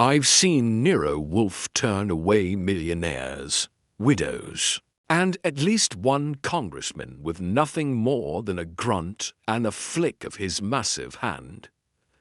I've seen Nero Wolfe turn away millionaires, widows, and at least one congressman with nothing more than a grunt and a flick of his massive hand.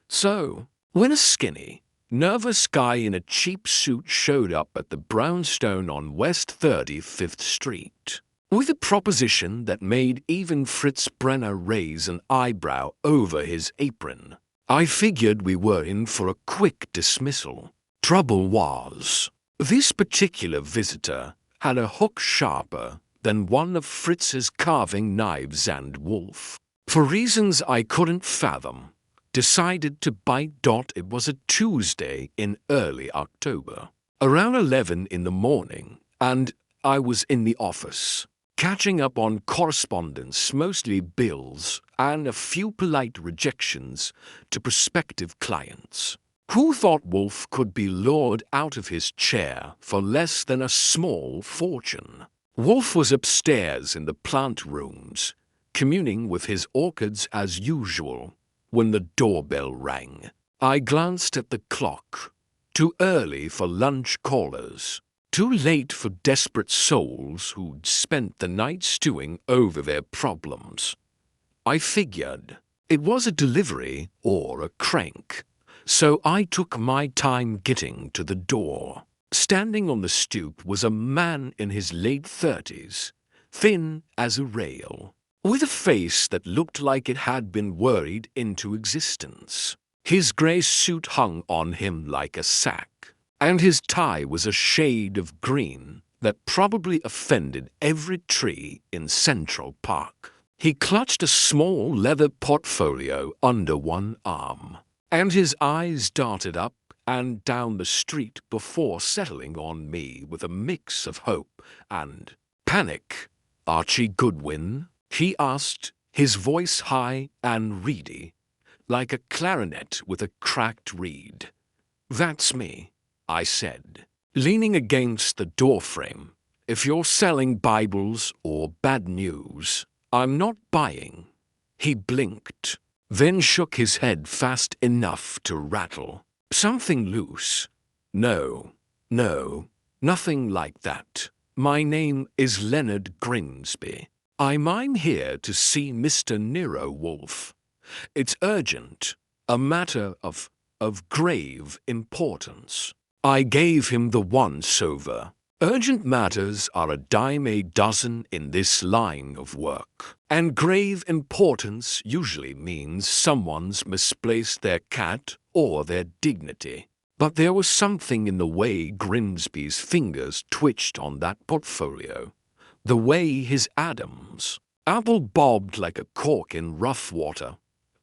So, when a skinny, nervous guy in a cheap suit showed up at the brownstone on West 35th Street, with a proposition that made even Fritz Brenner raise an eyebrow over his apron, I figured we were in for a quick dismissal. Trouble was, this particular visitor had a hook sharper than one of Fritz's carving knives, and Wolfe, for reasons I couldn't fathom, decided to bite. It was a Tuesday in early October, around 11 in the morning, and I was in the office, catching up on correspondence, mostly bills, and a few polite rejections to prospective clients. Who thought Wolfe could be lured out of his chair for less than a small fortune? Wolfe was upstairs in the plant rooms, communing with his orchids as usual, when the doorbell rang. I glanced at the clock. Too early for lunch callers. Too late for desperate souls who'd spent the night stewing over their problems. I figured it was a delivery or a crank, so I took my time getting to the door. Standing on the stoop was a man in his late 30s, thin as a rail, with a face that looked like it had been worried into existence. His grey suit hung on him like a sack, and his tie was a shade of green that probably offended every tree in Central Park. He clutched a small leather portfolio under one arm, and his eyes darted up and down the street before settling on me with a mix of hope and panic. "Archie Goodwin?" he asked, his voice high and reedy, like a clarinet with a cracked reed. "That's me," I said, leaning against the doorframe. "If you're selling Bibles or bad news, I'm not buying." He blinked, then shook his head fast enough to rattle. "Something loose?" No, nothing like that. My name is Leonard Grimsby. I'm here to see Mr. Nero Wolfe. It's urgent, a matter of grave importance." I gave him the once-over. Urgent matters are a dime a dozen in this line of work, and grave importance usually means someone's misplaced their cat or their dignity. But there was something in the way Grimsby's fingers twitched on that portfolio, the way his Adam's apple bobbed like a cork in rough water,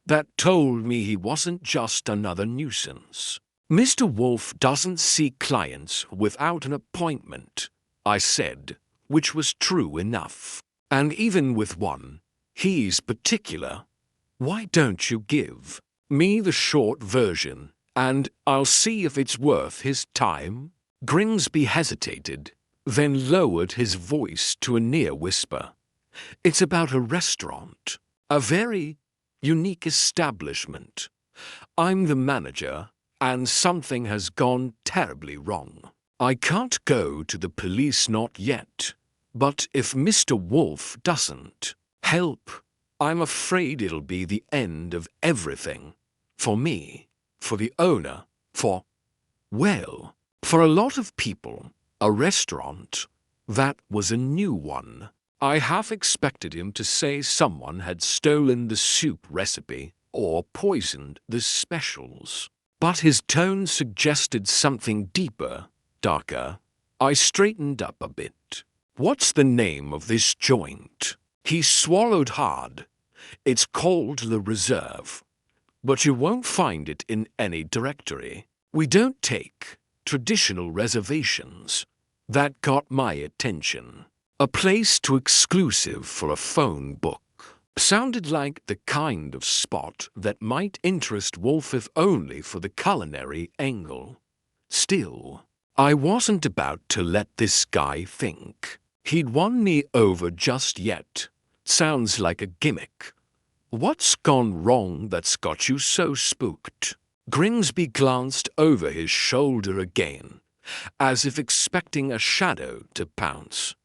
that told me he wasn't just another nuisance. "Mr. Wolfe doesn't see clients without an appointment," I said, which was true enough. "And even with one, he's particular. Why don't you give me the short version, and I'll see if it's worth his time?" Grimsby hesitated, then lowered his voice to a near whisper. "It's about a restaurant, a very unique establishment. I'm the manager, and something has gone terribly wrong. I can't go to the police, not yet, but if Mr. Wolfe doesn't help, I'm afraid it'll be the end of everything. For me, for the owner, for a lot of people, a restaurant, that was a new one." I half expected him to say someone had stolen the soup recipe or poisoned the specials, but his tone suggested something deeper, darker. I straightened up a bit. "What's the name of this joint?" He swallowed hard. "It's called the Reserve, but you won't find it in any directory. We don't take traditional reservations." That got my attention. A place too exclusive for a phone book. Sounded like the kind of spot that might interest Wolfe if only for the culinary angle. Still, I wasn't about to let this guy think he'd won me over just yet. Sounds like a gimmick. "What's gone wrong that's got you so spooked?" Grimsby glanced over his shoulder again, as if expecting a shadow to pounce.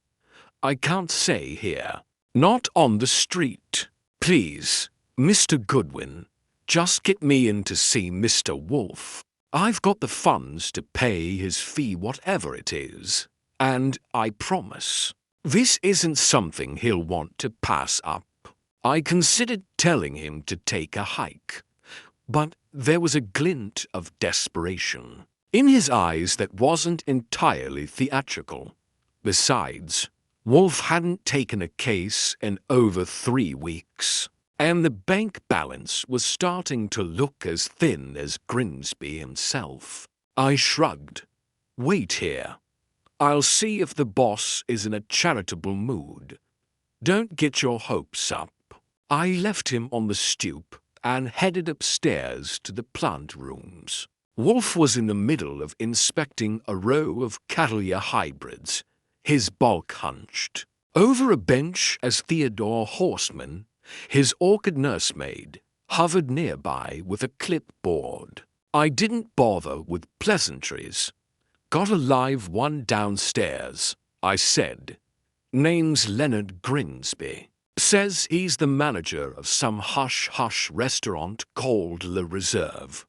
"I can't say here. Not on the street. Please, Mr. Goodwin, just get me in to see Mr. Wolfe. I've got the funds to pay his fee, whatever it is, and I promise this isn't something he'll want to pass up." I considered telling him to take a hike, but there was a glint of desperation in his eyes that wasn't entirely theatrical. Besides, Wolfe hadn't taken a case in over 3 weeks, and the bank balance was starting to look as thin as Grimsby himself. I shrugged. "Wait here. I'll see if the boss is in a charitable mood. Don't get your hopes up." I left him on the stoop and headed upstairs to the plant rooms. Wolfe was in the middle of inspecting a row of Cattleyar hybrids, his bulk hunched. Over a bench as Theodore Horseman, his orchid nursemaid, hovered nearby with a clipboard. I didn't bother with pleasantries. "Got a live one downstairs," I said. "Name's Leonard Grimsby. Says he's the manager of some hush-hush restaurant called Le Reserve.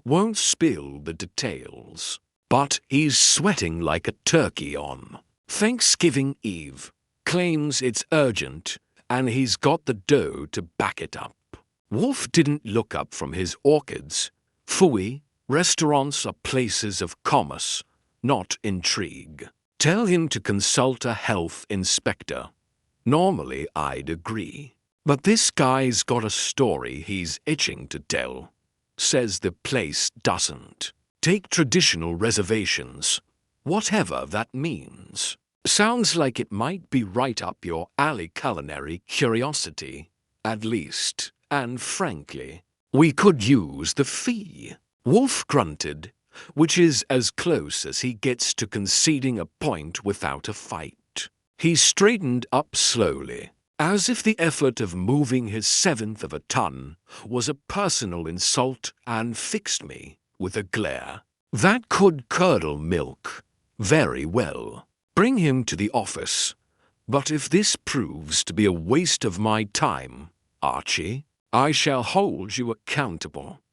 Won't spill the details, but he's sweating like a turkey on Thanksgiving Eve. Claims it's urgent, and he's got the dough to back it up." Wolfe didn't look up from his orchids. Phooey, restaurants are places of commerce, not intrigue. Tell him to consult a health inspector. Normally I'd agree, but this guy's got a story he's itching to tell. Says the place doesn't take traditional reservations, whatever that means. Sounds like it might be right up your alley culinary curiosity, at least, and frankly, we could use the fee. Wolfe grunted, which is as close as he gets to conceding a point without a fight. He straightened up slowly, as if the effort of moving his 1/7 of a ton was a personal insult, and fixed me with a glare. "That could curdle milk. Very well. Bring him to the office. But if this proves to be a waste of my time, Archie, I shall hold you accountable."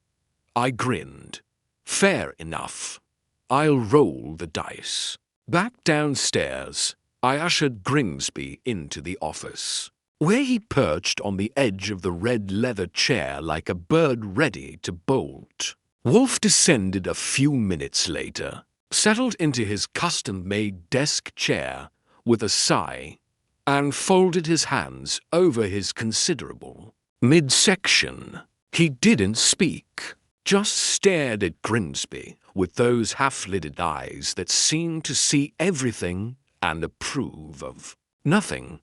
I grinned. "Fair enough. I'll roll the dice." Back downstairs, I ushered Grimsby into the office, where he perched on the edge of the red leather chair like a bird ready to bolt. Wolfe descended a few minutes later, settled into his custom-made desk chair with a sigh, and folded his hands over his considerable midsection. He didn't speak, just stared at Grimsby with those half-lidded eyes that seemed to see everything and approve of nothing.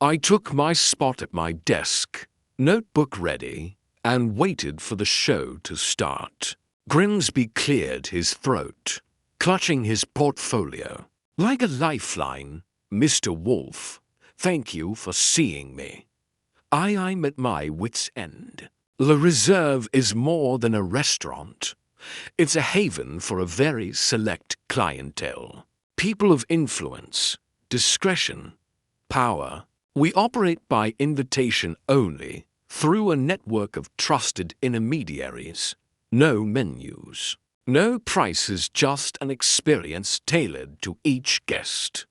I took my spot at my desk, notebook ready, and waited for the show to start. Grimsby cleared his throat, clutching his portfolio. "Like a lifeline, Mr. Wolfe. Thank you for seeing me." I'm at my wit's end. Le Reserve is more than a restaurant. It's a haven for a very select clientele. People of influence, discretion, power. We operate by invitation only, through a network of trusted intermediaries. No menus. No prices, just an experience tailored to each guest.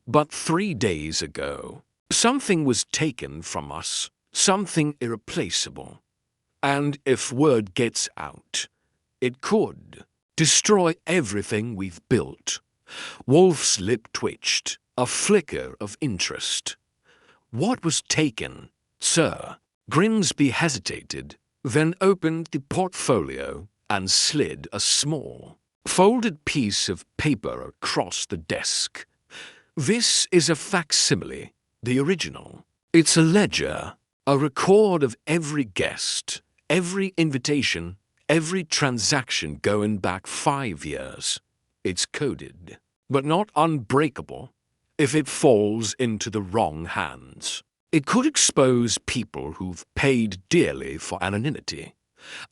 But 3 days ago, something was taken from us, something irreplaceable. And if word gets out, it could destroy everything we've built. Wolfe's lip twitched, a flicker of interest. "What was taken, sir?" Grimsby hesitated, then opened the portfolio and slid a small, folded piece of paper across the desk. "This is a facsimile, the original. It's a ledger, a record of every guest, every invitation, every transaction going back 5 years. It's coded, but not unbreakable. If it falls into the wrong hands, it could expose people who've paid dearly for anonymity.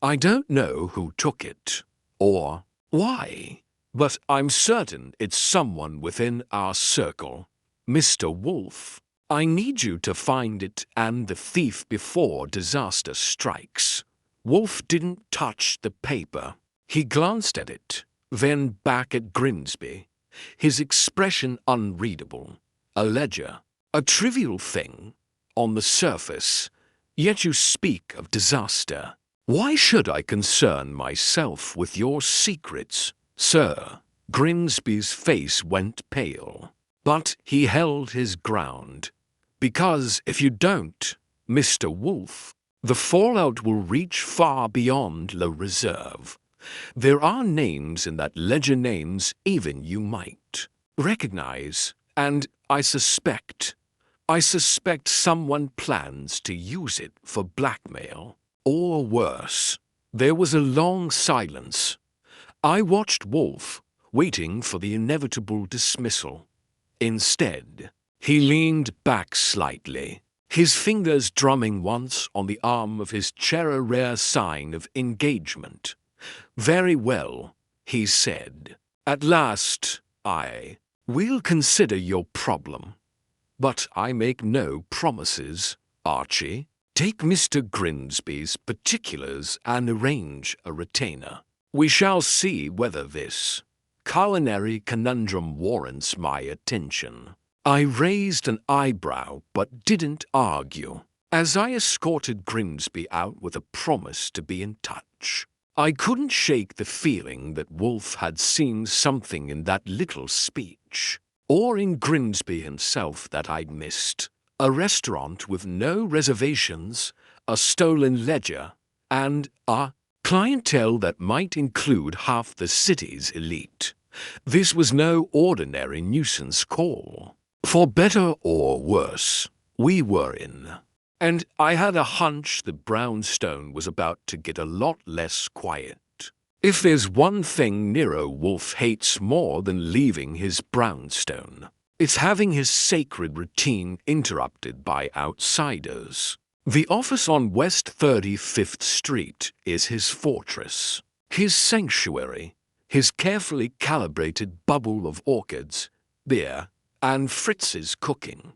I don't know who took it, or why, but I'm certain it's someone within our circle. Mr. Wolfe, I need you to find it and the thief before disaster strikes. Wolfe didn't touch the paper. He glanced at it, then back at Grimsby, his expression unreadable. A ledger, a trivial thing, on the surface, yet you speak of disaster. Why should I concern myself with your secrets, sir? Grimsby's face went pale, but he held his ground. Because if you don't, Mr. Wolfe, the fallout will reach far beyond the reserve. There are names in that ledger, names even you might recognize, and I suspect someone plans to use it for blackmail. Or worse. There was a long silence. I watched Wolfe, waiting for the inevitable dismissal. Instead, he leaned back slightly, his fingers drumming once on the arm of his chair, a rare sign of engagement. Very well, he said. At last, I will consider your problem. But I make no promises, Archie. Take Mr. Grimsby's particulars and arrange a retainer. We shall see whether this culinary conundrum warrants my attention. I raised an eyebrow but didn't argue, as I escorted Grimsby out with a promise to be in touch. I couldn't shake the feeling that Wolfe had seen something in that little speech, or in Grimsby himself, that I'd missed. A restaurant with no reservations, a stolen ledger, and a clientele that might include half the city's elite. This was no ordinary nuisance call. For better or worse, we were in. And I had a hunch the brownstone was about to get a lot less quiet. If there's one thing Nero Wolfe hates more than leaving his brownstone, it's having his sacred routine interrupted by outsiders. The office on West 35th Street is his fortress, his sanctuary, his carefully calibrated bubble of orchids, beer, and Fritz's cooking.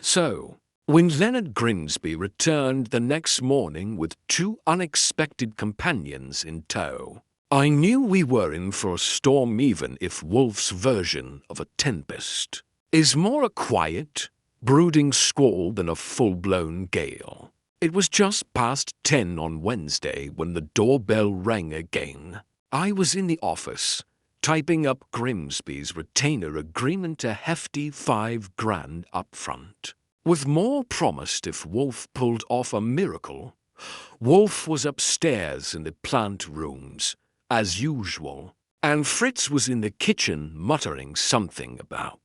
So, when Leonard Grimsby returned the next morning with two unexpected companions in tow, I knew we were in for a storm, even if Wolfe's version of a tempest is more a quiet, brooding squall than a full-blown gale. It was just past 10 on Wednesday when the doorbell rang again. I was in the office, typing up Grimsby's retainer agreement, a hefty $5,000 up front, with more promised if Wolfe pulled off a miracle. Wolfe was upstairs in the plant rooms, as usual, and Fritz was in the kitchen muttering something about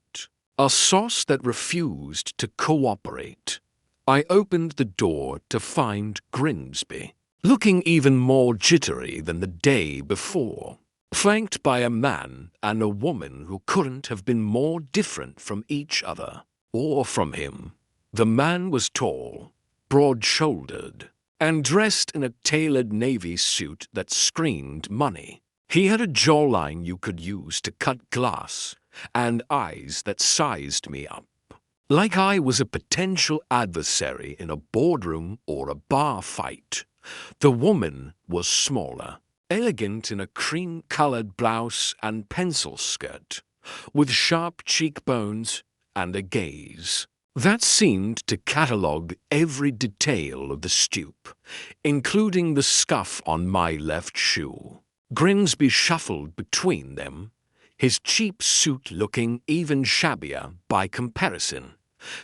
a sauce that refused to cooperate. I opened the door to find Grimsby, looking even more jittery than the day before, flanked by a man and a woman who couldn't have been more different from each other, or from him. The man was tall, broad-shouldered, and dressed in a tailored navy suit that screamed money. He had a jawline you could use to cut glass, and eyes that sized me up, like I was a potential adversary in a boardroom or a bar fight. The woman was smaller, elegant in a cream-colored blouse and pencil skirt, with sharp cheekbones and a gaze that seemed to catalogue every detail of the stoop, including the scuff on my left shoe. Grimsby shuffled between them, his cheap suit looking even shabbier by comparison.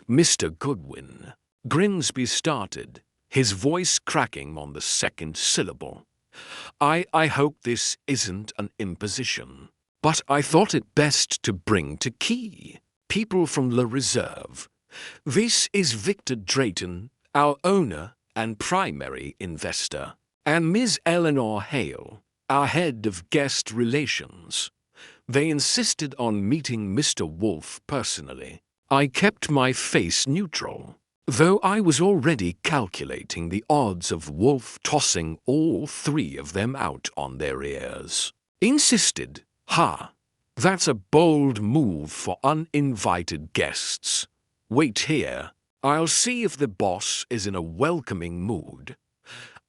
"Mr. Goodwin," Grimsby started, his voice cracking on the second syllable. I hope this isn't an imposition, but I thought it best to bring to key people from the Reserve. This is Victor Drayton, our owner and primary investor, and Ms. Eleanor Hale, our head of guest relations. They insisted on meeting Mr. Wolfe personally. I kept my face neutral. though I was already calculating the odds of Wolfe tossing all three of them out on their ears. Insisted, "Ha! That's a bold move for uninvited guests. Wait here. I'll see if the boss is in a welcoming mood."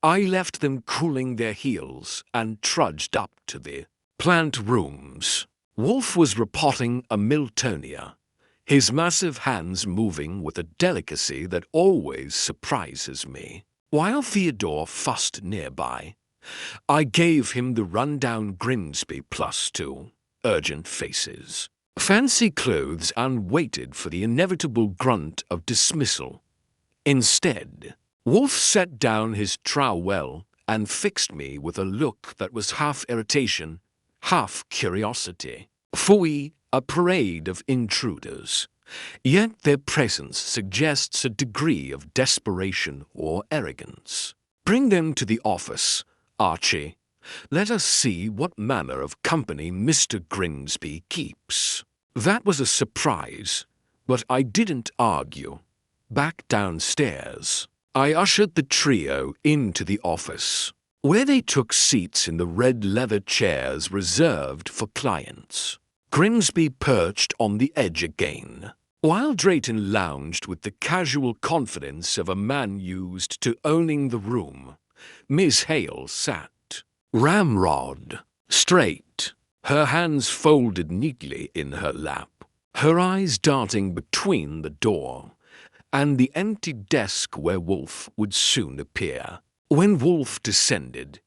I left them cooling their heels and trudged up to the plant rooms. Wolfe was repotting a Miltonia, his massive hands moving with a delicacy that always surprises me. While Theodore fussed nearby, I gave him the rundown Grimsby +2, urgent faces, fancy clothes, and waited for the inevitable grunt of dismissal. Instead, Wolfe set down his trowel and fixed me with a look that was half irritation, half curiosity. Phooey, a parade of intruders. Yet their presence suggests a degree of desperation or arrogance. Bring them to the office, Archie. Let us see what manner of company Mr. Grimsby keeps. That was a surprise, but I didn't argue. Back downstairs, I ushered the trio into the office, where they took seats in the red leather chairs reserved for clients. Grimsby perched on the edge again, while Drayton lounged with the casual confidence of a man used to owning the room. Miss Hale sat, ramrod, straight, her hands folded neatly in her lap, her eyes darting between the door and the empty desk where Wolfe would soon appear. When Wolfe descended,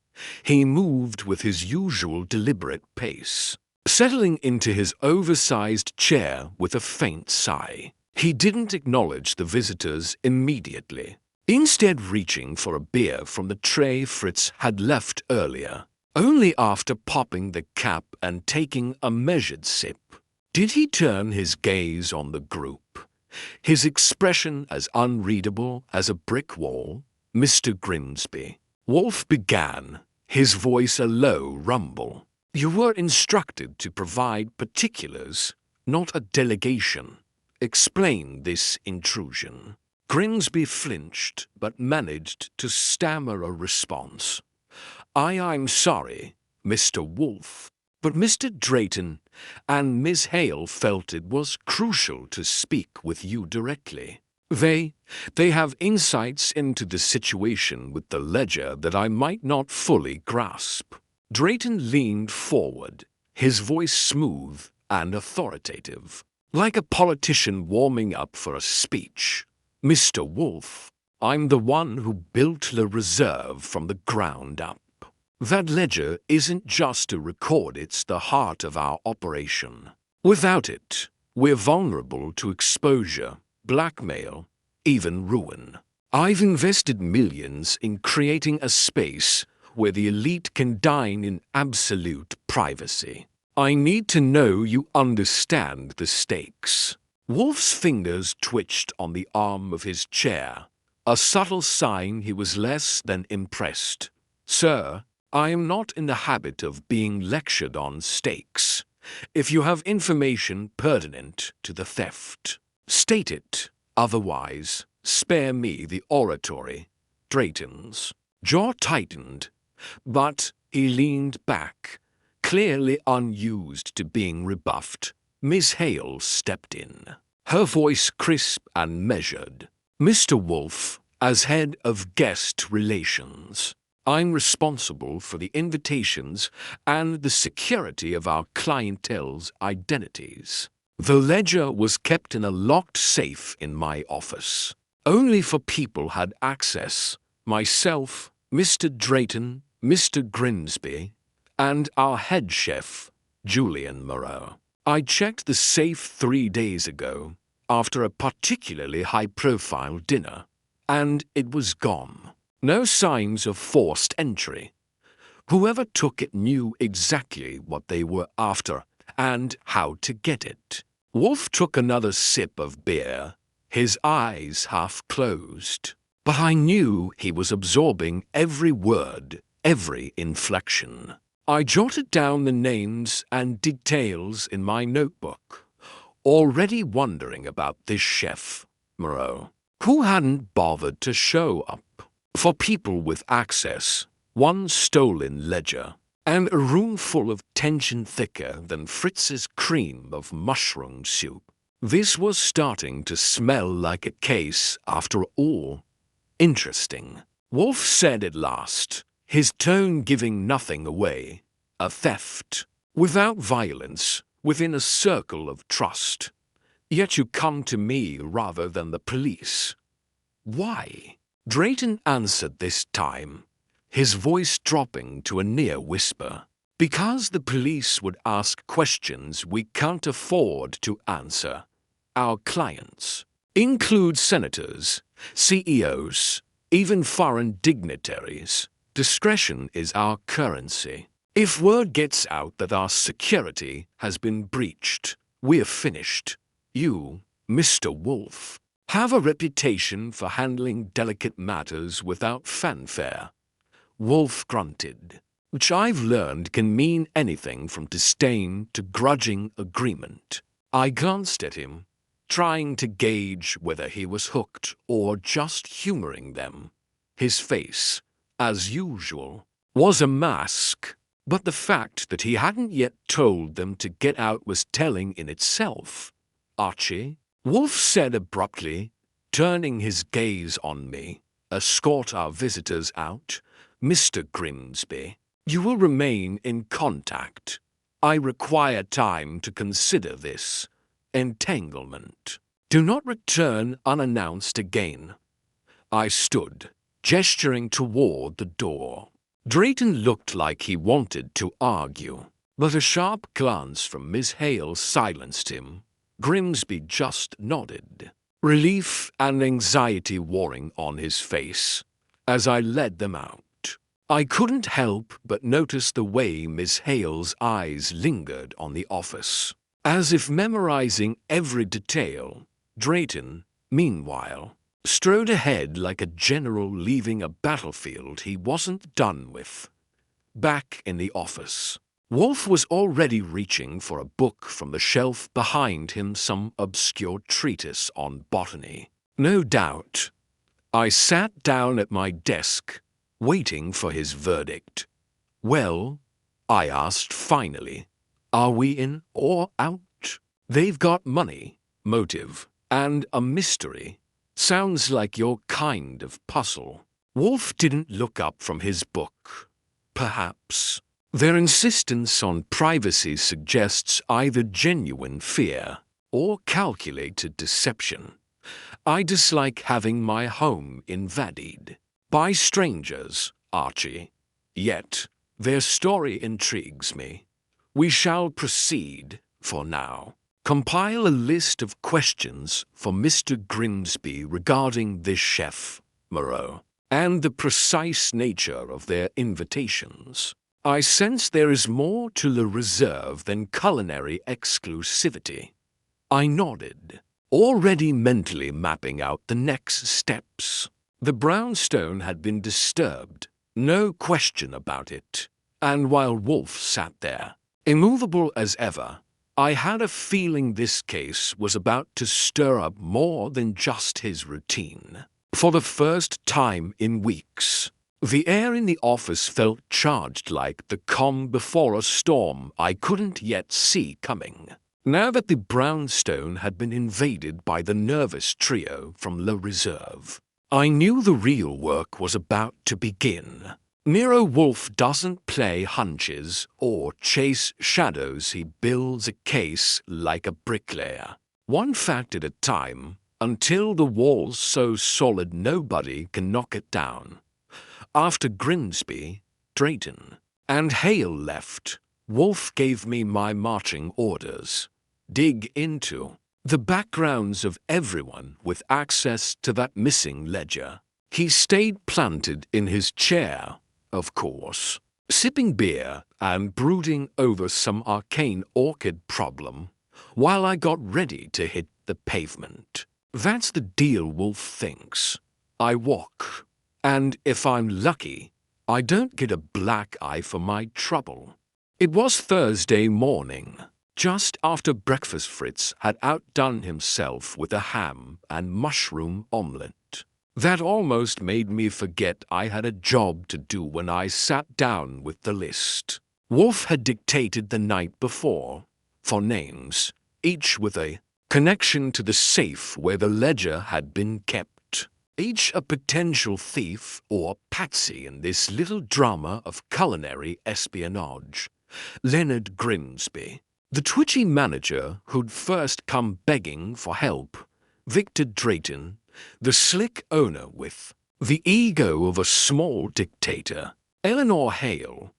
he moved with his usual deliberate pace, settling into his oversized chair with a faint sigh. He didn't acknowledge the visitors immediately, instead reaching for a beer from the tray Fritz had left earlier. Only after popping the cap and taking a measured sip did he turn his gaze on the group, his expression as unreadable as a brick wall. "Mr. Grimsby," Wolfe began, his voice a low rumble. "You were instructed to provide particulars, not a delegation. Explain this intrusion." Grimsby flinched, but managed to stammer a response. I'm sorry, Mr. Wolfe, but Mr. Drayton and Miss Hale felt it was crucial to speak with you directly. They have insights into the situation with the ledger that I might not fully grasp." Drayton leaned forward, his voice smooth and authoritative, like a politician warming up for a speech. "Mr. Wolfe, I'm the one who built the reserve from the ground up. That ledger isn't just a record, it's the heart of our operation. Without it, we're vulnerable to exposure, blackmail, even ruin. I've invested millions in creating a space where the elite can dine in absolute privacy. I need to know you understand the stakes." Wolfe's fingers twitched on the arm of his chair, a subtle sign he was less than impressed. "Sir, I am not in the habit of being lectured on stakes. If you have information pertinent to the theft, state it. Otherwise, spare me the oratory." Drayton's jaw tightened, but he leaned back, clearly unused to being rebuffed. Miss Hale stepped in, her voice crisp and measured. "Mr. Wolfe, as head of guest relations, I'm responsible for the invitations and the security of our clientele's identities. The ledger was kept in a locked safe in my office. Only for people had access. Myself, Mr. Drayton, Mr. Grimsby, and our head chef, Julian Moreau. I checked the safe 3 days ago, after a particularly high-profile dinner, and it was gone. No signs of forced entry. Whoever took it knew exactly what they were after and how to get it." Wolfe took another sip of beer, his eyes half closed. But I knew he was absorbing every word, every inflection. I jotted down the names and details in my notebook, already wondering about this chef, Moreau. who hadn't bothered to show up. For people with access, one stolen ledger, and a room full of tension thicker than Fritz's cream of mushroom soup. This was starting to smell like a case after all. Interesting, Wolfe said at last, his tone giving nothing away. A theft, without violence, within a circle of trust. Yet you come to me rather than the police. Why? Drayton answered this time, his voice dropping to a near whisper. Because the police would ask questions we can't afford to answer. Our clients include senators, CEOs, even foreign dignitaries. Discretion is our currency. If word gets out that our security has been breached, we're finished. You, Mr. Wolfe, have a reputation for handling delicate matters without fanfare. Wolfe grunted, which I've learned can mean anything from disdain to grudging agreement. I glanced at him, trying to gauge whether he was hooked or just humoring them. His face, as usual, was a mask, but the fact that he hadn't yet told them to get out was telling in itself. Archie, Wolfe said abruptly, turning his gaze on me, escort our visitors out. Mr. Grimsby, you will remain in contact. I require time to consider this entanglement. Do not return unannounced again. I stood, gesturing toward the door. Drayton looked like he wanted to argue, but a sharp glance from Miss Hale silenced him. Grimsby just nodded, relief and anxiety warring on his face, as I led them out. I couldn't help but notice the way Miss Hale's eyes lingered on the office, as if memorizing every detail. Drayton, meanwhile, strode ahead like a general leaving a battlefield he wasn't done with. Back in the office, Wolfe was already reaching for a book from the shelf behind him, some obscure treatise on botany. No doubt. I sat down at my desk, waiting for his verdict. Well, I asked finally, are we in or out? They've got money, motive, and a mystery. Sounds like your kind of puzzle. Wolfe didn't look up from his book. Perhaps. Their insistence on privacy suggests either genuine fear or calculated deception. I dislike having my home invaded by strangers, Archie. Yet, their story intrigues me. We shall proceed, for now. Compile a list of questions for Mr. Grimsby regarding this chef, Poirot, and the precise nature of their invitations. I sense there is more to the reserve than culinary exclusivity. I nodded, already mentally mapping out the next steps. The brownstone had been disturbed, no question about it, and while Wolfe sat there, immovable as ever, I had a feeling this case was about to stir up more than just his routine. For the first time in weeks, the air in the office felt charged like the calm before a storm I couldn't yet see coming. Now that the brownstone had been invaded by the nervous trio from the reserve, I knew the real work was about to begin. Nero Wolfe doesn't play hunches or chase shadows. He builds a case like a bricklayer, one fact at a time, until the wall's so solid nobody can knock it down. After Grimsby, Drayton, and Hale left, Wolfe gave me my marching orders. Dig into the backgrounds of everyone with access to that missing ledger. He stayed planted in his chair, of course, sipping beer and brooding over some arcane orchid problem, while I got ready to hit the pavement. That's the deal, Wolfe thinks. I walk, and if I'm lucky, I don't get a black eye for my trouble. It was Thursday morning, just after breakfast Fritz had outdone himself with a ham and mushroom omelette. That almost made me forget I had a job to do when I sat down with the list. Wolfe had dictated the night before, for names, each with a connection to the safe where the ledger had been kept. Each a potential thief or patsy in this little drama of culinary espionage. Leonard Grimsby, the twitchy manager who'd first come begging for help. Victor Drayton, the slick owner with the ego of a small dictator. Eleanor Hale,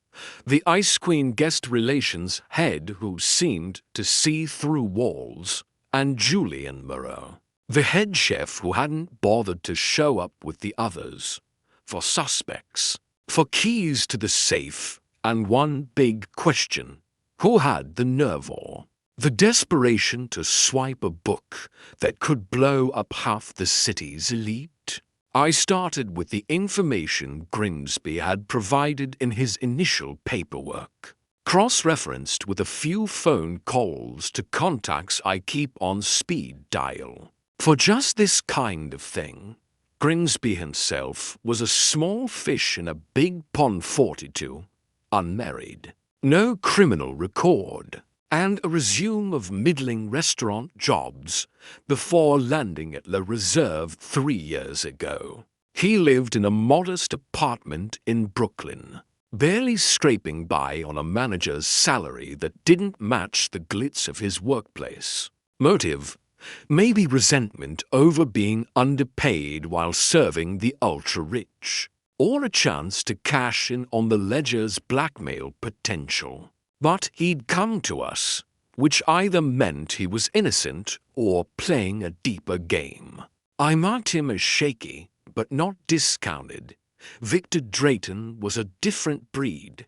the Ice Queen guest relations head who seemed to see through walls. And Julian Moreau, the head chef who hadn't bothered to show up with the others. For suspects, for keys to the safe, and one big question. Who had the nerve or the desperation to swipe a book that could blow up half the city's elite? I started with the information Grimsby had provided in his initial paperwork, cross-referenced with a few phone calls to contacts I keep on speed dial. For just this kind of thing, Grimsby himself was a small fish in a big pond. 42, unmarried, no criminal record, and a resume of middling restaurant jobs before landing at La Reserve 3 years ago. He lived in a modest apartment in Brooklyn, barely scraping by on a manager's salary that didn't match the glitz of his workplace. Motive? Maybe resentment over being underpaid while serving the ultra-rich, or a chance to cash in on the ledger's blackmail potential. But he'd come to us, which either meant he was innocent or playing a deeper game. I marked him as shaky, but not discounted. Victor Drayton was a different breed,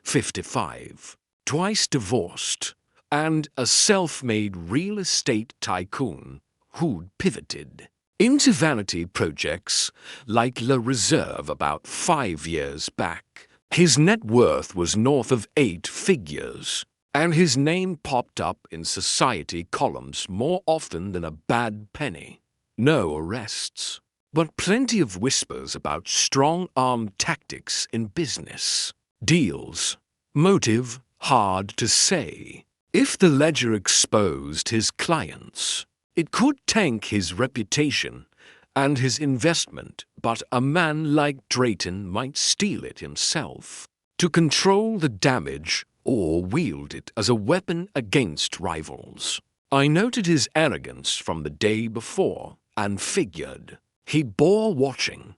55, twice divorced, and a self-made real estate tycoon who'd pivoted into vanity projects like La Reserve about 5 years back. His net worth was north of 8 figures, and his name popped up in society columns more often than a bad penny. No arrests, but plenty of whispers about strong-arm tactics in business. Deals. Motive? Hard to say. If the ledger exposed his clients, it could tank his reputation and his investment, but a man like Drayton might steal it himself to control the damage or wield it as a weapon against rivals. I noted his arrogance from the day before and figured he bore watching.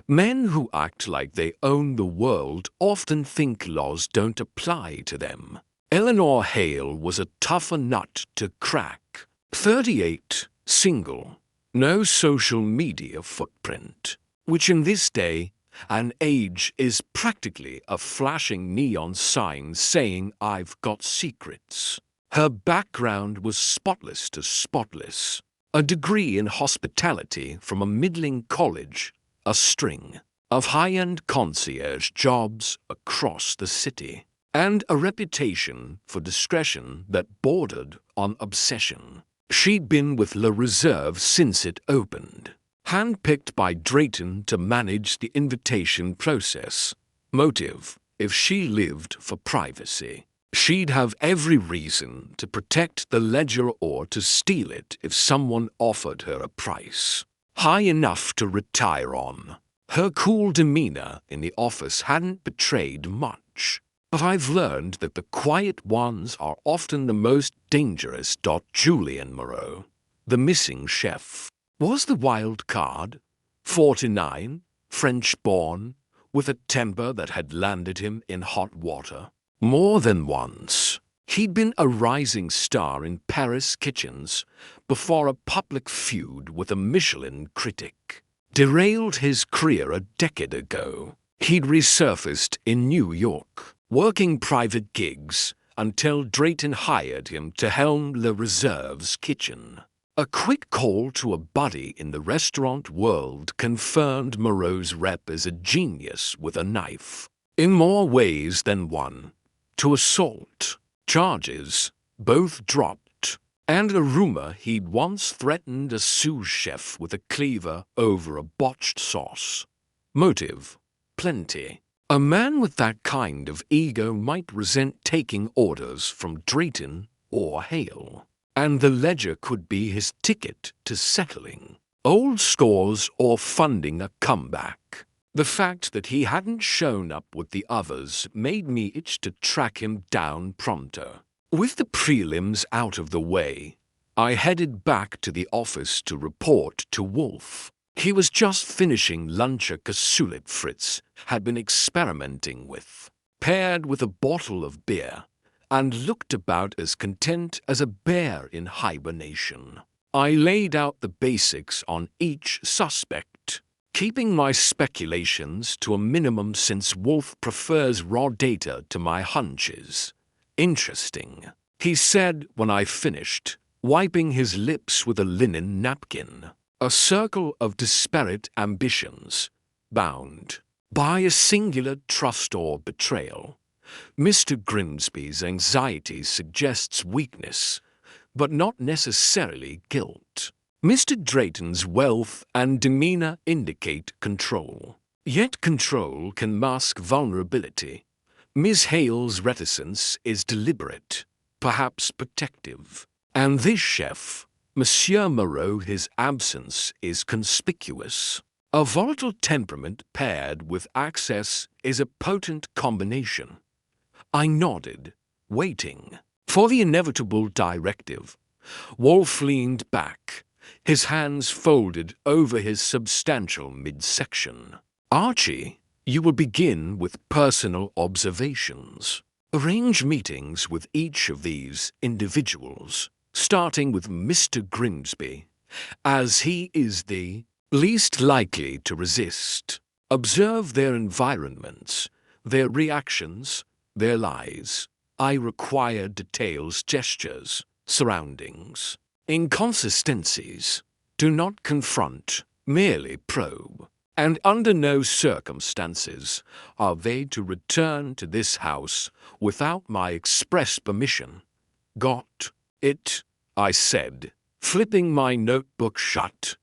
Men who act like they own the world often think laws don't apply to them. Eleanor Hale was a tougher nut to crack. 38, single, no social media footprint, which in this day and age is practically a flashing neon sign saying I've got secrets. Her background was spotless to spotless. A degree in hospitality from a middling college, a string of high-end concierge jobs across the city, and a reputation for discretion that bordered on obsession. She'd been with La Reserve since it opened, handpicked by Drayton to manage the invitation process. Motive? If she lived for privacy, she'd have every reason to protect the ledger or to steal it if someone offered her a price high enough to retire on. Her cool demeanor in the office hadn't betrayed much, but I've learned that the quiet ones are often the most dangerous. Julian Moreau, the missing chef, was the wild card. 49, French-born, with a temper that had landed him in hot water. More than once, he'd been a rising star in Paris kitchens before a public feud with a Michelin critic derailed his career a decade ago. He'd resurfaced in New York, working private gigs until Drayton hired him to helm La Reserve's kitchen. A quick call to a buddy in the restaurant world confirmed Moreau's rep as a genius with a knife, in more ways than one. To assault charges, both dropped, and a rumor he'd once threatened a sous chef with a cleaver over a botched sauce. Motive: plenty. A man with that kind of ego might resent taking orders from Drayton or Hale, and the ledger could be his ticket to settling old scores or funding a comeback. The fact that he hadn't shown up with the others made me itch to track him down pronto. With the prelims out of the way, I headed back to the office to report to Wolfe. He was just finishing lunch a cassoulet Fritz had been experimenting with, paired with a bottle of beer, and looked about as content as a bear in hibernation. I laid out the basics on each suspect, keeping my speculations to a minimum since Wolfe prefers raw data to my hunches. Interesting, he said when I finished, wiping his lips with a linen napkin. A circle of disparate ambitions, bound by a singular trust or betrayal. Mr. Grimsby's anxiety suggests weakness, but not necessarily guilt. Mr. Drayton's wealth and demeanor indicate control. Yet control can mask vulnerability. Miss Hale's reticence is deliberate, perhaps protective. And this chef, Monsieur Moreau, his absence is conspicuous. A volatile temperament paired with access is a potent combination. I nodded, waiting for the inevitable directive. Wolfe leaned back, his hands folded over his substantial midsection. Archie, you will begin with personal observations. Arrange meetings with each of these individuals, starting with Mr. Grimsby, as he is the least likely to resist. Observe their environments, their reactions, their lies. I require details, gestures, surroundings. Inconsistencies. Do not confront, merely probe. And under no circumstances are they to return to this house without my express permission. Got it, I said, flipping my notebook shut.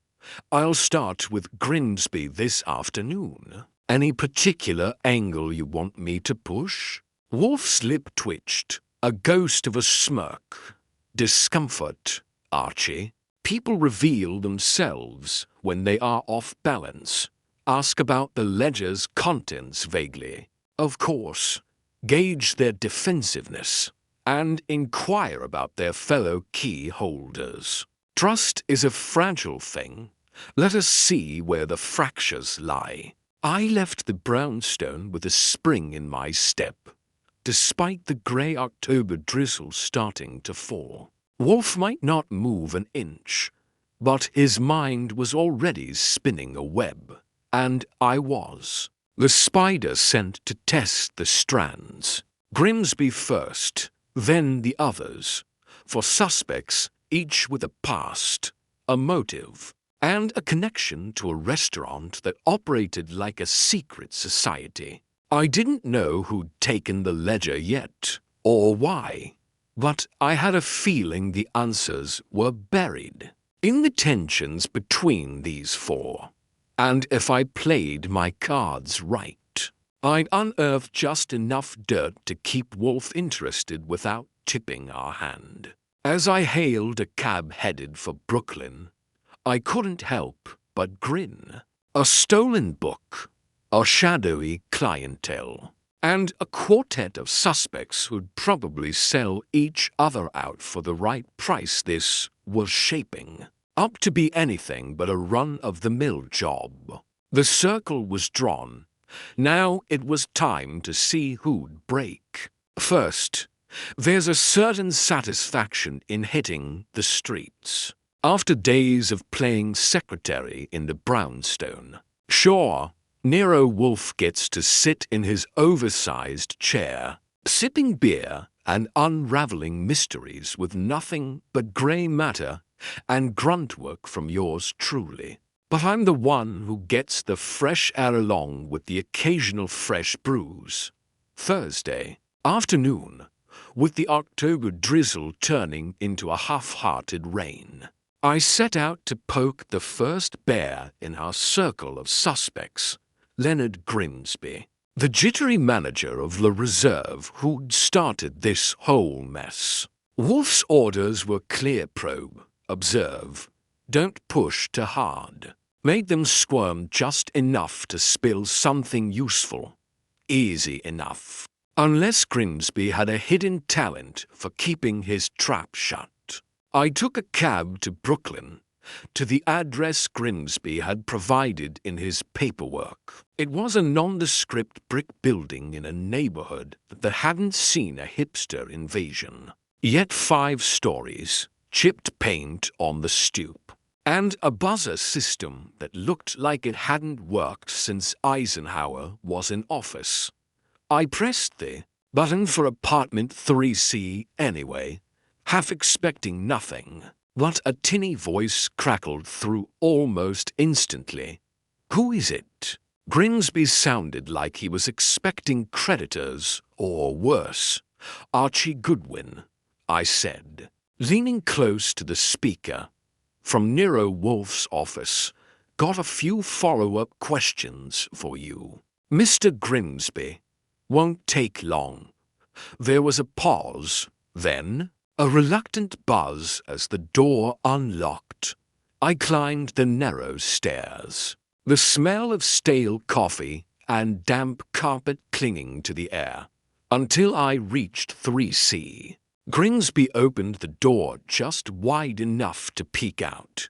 I'll start with Grimsby this afternoon. Any particular angle you want me to push? Wolfe's lip twitched, a ghost of a smirk. Discomfort, Archie. People reveal themselves when they are off balance. Ask about the ledger's contents vaguely. Of course, gauge their defensiveness and inquire about their fellow key holders. Trust is a fragile thing. Let us see where the fractures lie. I left the brownstone with a spring in my step, despite the grey October drizzle starting to fall. Wolfe might not move an inch, but his mind was already spinning a web, and I was. The spider sent to test the strands. Grimsby first, then the others, for suspects each with a past, a motive, and a connection to a restaurant that operated like a secret society. I didn't know who'd taken the ledger yet, or why, but I had a feeling the answers were buried in the tensions between these four. And if I played my cards right, I'd unearth just enough dirt to keep Wolfe interested without tipping our hand. As I hailed a cab headed for Brooklyn, I couldn't help but grin. A stolen book, a shadowy clientele, and a quartet of suspects who'd probably sell each other out for the right price. This was shaping up to be anything but a run-of-the-mill job. The circle was drawn. Now it was time to see who'd break. First, there's a certain satisfaction in hitting the streets. After days of playing secretary in the brownstone, sure, Nero Wolfe gets to sit in his oversized chair, sipping beer and unraveling mysteries with nothing but grey matter and grunt work from yours truly. But I'm the one who gets the fresh air along with the occasional fresh brews. Thursday afternoon, with the October drizzle turning into a half-hearted rain. I set out to poke the first bear in our circle of suspects, Leonard Grimsby, the jittery manager of the Reserve who'd started this whole mess. Wolfe's orders were clear: probe, observe, don't push too hard. Made them squirm just enough to spill something useful. Easy enough. Unless Grimsby had a hidden talent for keeping his trap shut. I took a cab to Brooklyn, to the address Grimsby had provided in his paperwork. It was a nondescript brick building in a neighborhood that hadn't seen a hipster invasion. Yet 5 stories, chipped paint on the stoop, and a buzzer system that looked like it hadn't worked since Eisenhower was in office. I pressed the button for apartment 3C anyway, half expecting nothing, but a tinny voice crackled through almost instantly. "Who is it?" Grimsby sounded like he was expecting creditors, or worse. "Archie Goodwin," I said, leaning close to the speaker. "From Nero Wolfe's office. Got a few follow-up questions for you." "Mr. Grimsby, won't take long." There was a pause, then a reluctant buzz as the door unlocked. I climbed the narrow stairs, the smell of stale coffee and damp carpet clinging to the air, until I reached 3C. Grimsby opened the door just wide enough to peek out,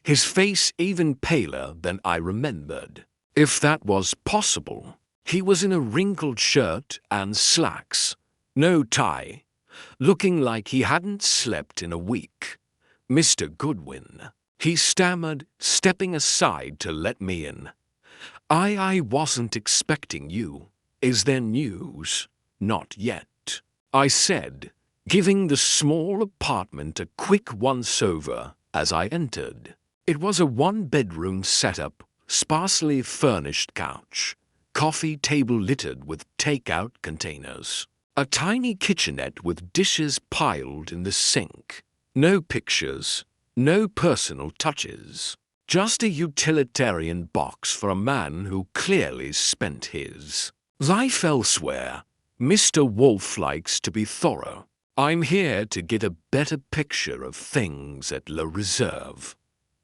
his face even paler than I remembered, if that was possible. He was in a wrinkled shirt and slacks, no tie, looking like he hadn't slept in a week. "Mr. Goodwin," he stammered, stepping aside to let me in. I wasn't expecting you. Is there news?" "Not yet," I said, giving the small apartment a quick once-over as I entered. It was a 1-bedroom setup, sparsely furnished couch, coffee table littered with takeout containers, a tiny kitchenette with dishes piled in the sink. No pictures, no personal touches. Just a utilitarian box for a man who clearly spent his life elsewhere. "Mr. Wolfe likes to be thorough. I'm here to get a better picture of things at La Reserve.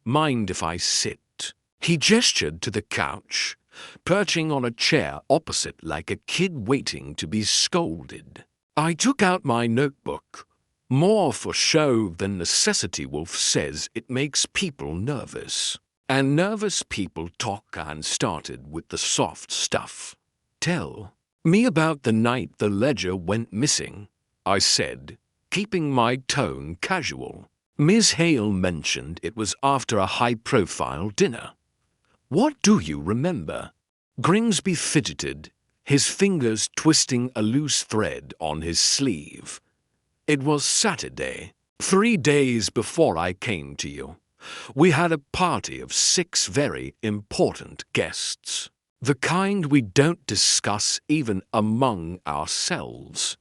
Mind if I sit?" He gestured to the couch, perching on a chair opposite like a kid waiting to be scolded. I took out my notebook. "More for show than necessity," Wolfe says. "It makes people nervous. And nervous people talk," and started with the soft stuff. "Tell me about the night the ledger went missing," I said, keeping my tone casual. "Ms. Hale mentioned it was after a high-profile dinner. What do you remember?" Grimsby fidgeted, his fingers twisting a loose thread on his sleeve. "It was Saturday, 3 days before I came to you. We had a party of 6 very important guests. The kind we don't discuss even among ourselves.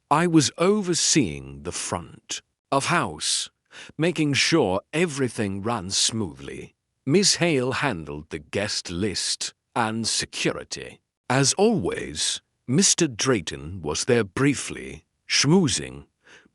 I was overseeing the front of house, making sure everything ran smoothly. Miss Hale handled the guest list and security. As always, Mr. Drayton was there briefly, schmoozing,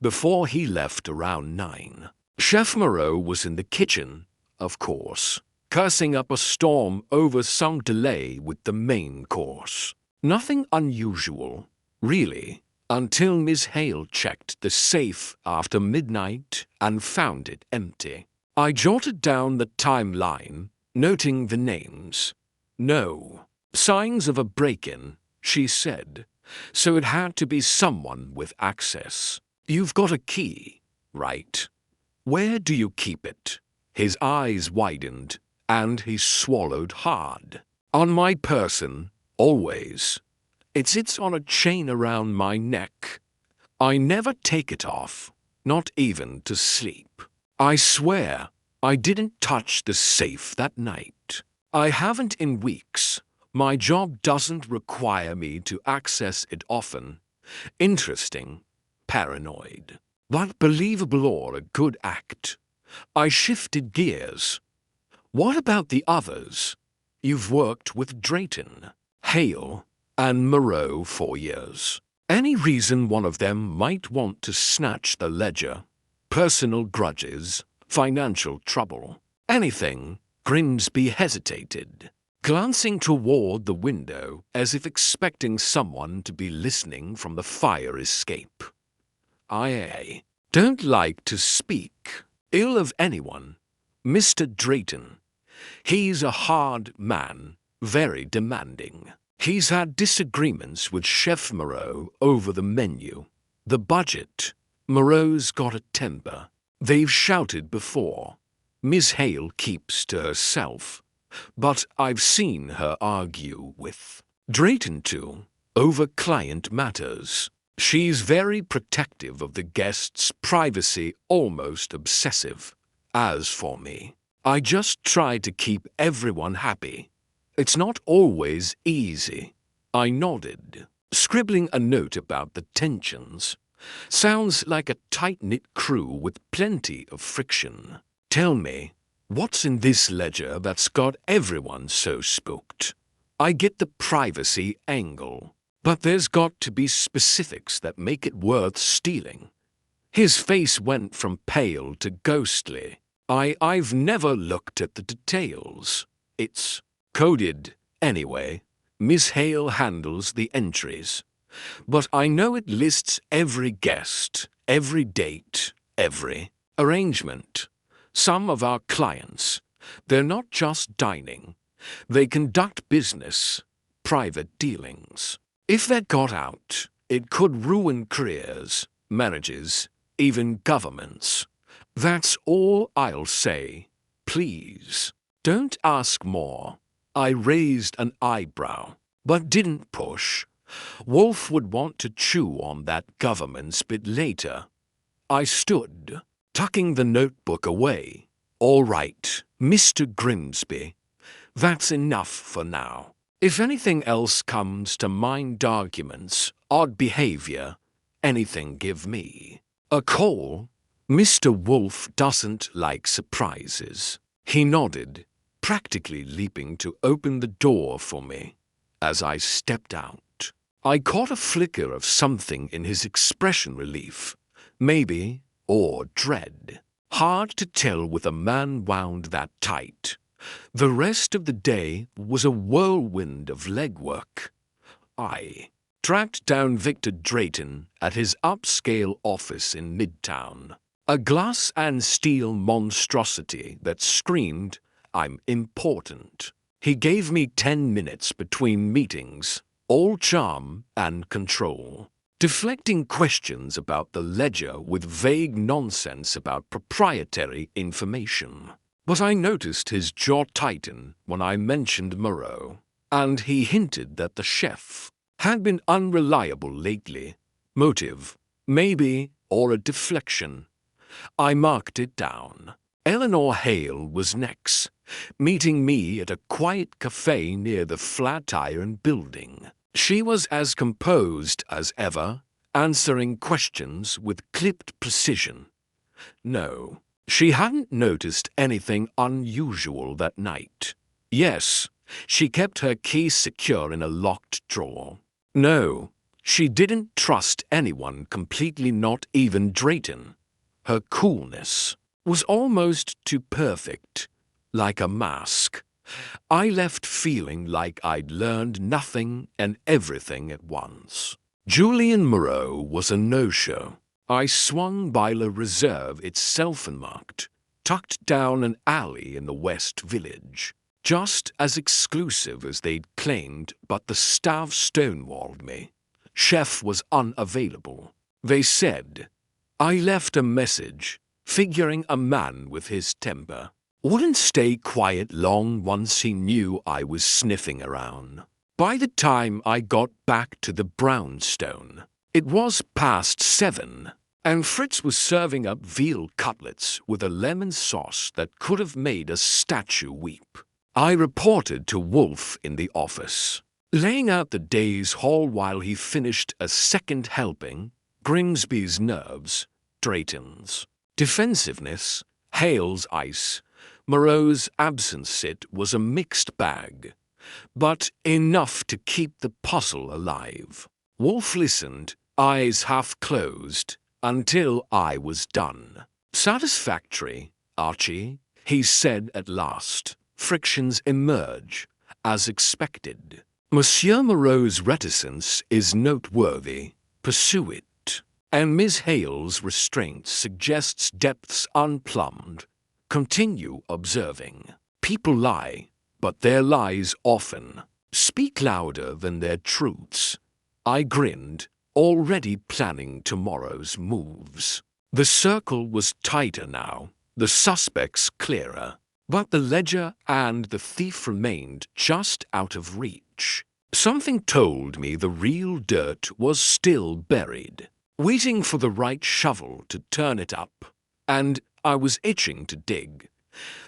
before he left around 9. Chef Moreau was in the kitchen, of course, cursing up a storm over some delay with the main course. Nothing unusual, really, until Miss Hale checked the safe after midnight and found it empty. I jotted down the timeline, noting the names. "No signs of a break-in," she said, "so it had to be someone with access. You've got a key, right? Where do you keep it?" His eyes widened, and he swallowed hard. "On my person, always. It sits on a chain around my neck. I never take it off, not even to sleep. I swear I didn't touch the safe that night. I haven't in weeks. My job doesn't require me to access it often. Interesting, paranoid. But believable or a good act. I shifted gears. What about the others? You've worked with Drayton, Hale, and Moreau for years. Any reason one of them might want to snatch the ledger? Personal grudges? Financial trouble? Anything? Grimsby hesitated, glancing toward the window as if expecting someone to be listening from the fire escape. I don't like to speak ill of anyone. Mr. Drayton. He's a hard man, very demanding. He's had disagreements with Chef Moreau over the menu, the budget. Moreau's got a temper. They've shouted before. Miss Hale keeps to herself, but I've seen her argue with Drayton too, over client matters. She's very protective of the guests' privacy, almost obsessive. As for me, I just try to keep everyone happy. It's not always easy. I nodded, scribbling a note about the tensions. Sounds like a tight-knit crew with plenty of friction. Tell me, what's in this ledger that's got everyone so spooked? I get the privacy angle, but there's got to be specifics that make it worth stealing. His face went from pale to ghostly. I've never looked at the details. It's coded anyway. Miss Hale handles the entries. But I know it lists every guest, every date, every arrangement. Some of our clients, they're not just dining. They conduct business, private dealings. If that got out, it could ruin careers, marriages, even governments. That's all I'll say. Please, don't ask more. I raised an eyebrow, but didn't push. Wolfe would want to chew on that government's bit later. I stood, tucking the notebook away. All right, Mr. Grimsby. That's enough for now. If anything else comes to mind, arguments, odd behavior, anything, give me a call. Mr. Wolfe doesn't like surprises. He nodded, practically leaping to open the door for me. As I stepped out, I caught a flicker of something in his expression, relief, maybe, or dread. Hard to tell with a man wound that tight. The rest of the day was a whirlwind of legwork. I tracked down Victor Drayton at his upscale office in Midtown, a glass and steel monstrosity that screamed, "I'm important." He gave me 10 minutes between meetings, all charm and control, deflecting questions about the ledger with vague nonsense about proprietary information. But I noticed his jaw tighten when I mentioned Moreau, and he hinted that the chef had been unreliable lately. Motive, maybe, or a deflection. I marked it down. Eleanor Hale was next, meeting me at a quiet cafe near the Flatiron Building. She was as composed as ever, answering questions with clipped precision. No, she hadn't noticed anything unusual that night. Yes, she kept her key secure in a locked drawer. No, she didn't trust anyone completely, not even Drayton. Her coolness was almost too perfect, like a mask. I left feeling like I'd learned nothing and everything at once. Julian Moreau was a no-show. I swung by Le Reserve itself and marked, tucked down an alley in the West Village. Just as exclusive as they'd claimed, but the staff stonewalled me. Chef was unavailable. They said. I left a message, figuring a man with his temper wouldn't stay quiet long once he knew I was sniffing around. By the time I got back to the brownstone, it was past 7, and Fritz was serving up veal cutlets with a lemon sauce that could have made a statue weep. I reported to Wolfe in the office, laying out the day's haul while he finished a second helping, Grimsby's nerves, Drayton's defensiveness, Hale's ice, Moreau's absence. It was a mixed bag, but enough to keep the puzzle alive. Wolfe listened, eyes half closed, until I was done. Satisfactory, Archie, he said at last. Frictions emerge, as expected. Monsieur Moreau's reticence is noteworthy. Pursue it. And Miss Hale's restraint suggests depths unplumbed. Continue observing. People lie, but their lies often speak louder than their truths. I grinned, already planning tomorrow's moves. The circle was tighter now, the suspects clearer, but the ledger and the thief remained just out of reach. Something told me the real dirt was still buried, waiting for the right shovel to turn it up, and I was itching to dig.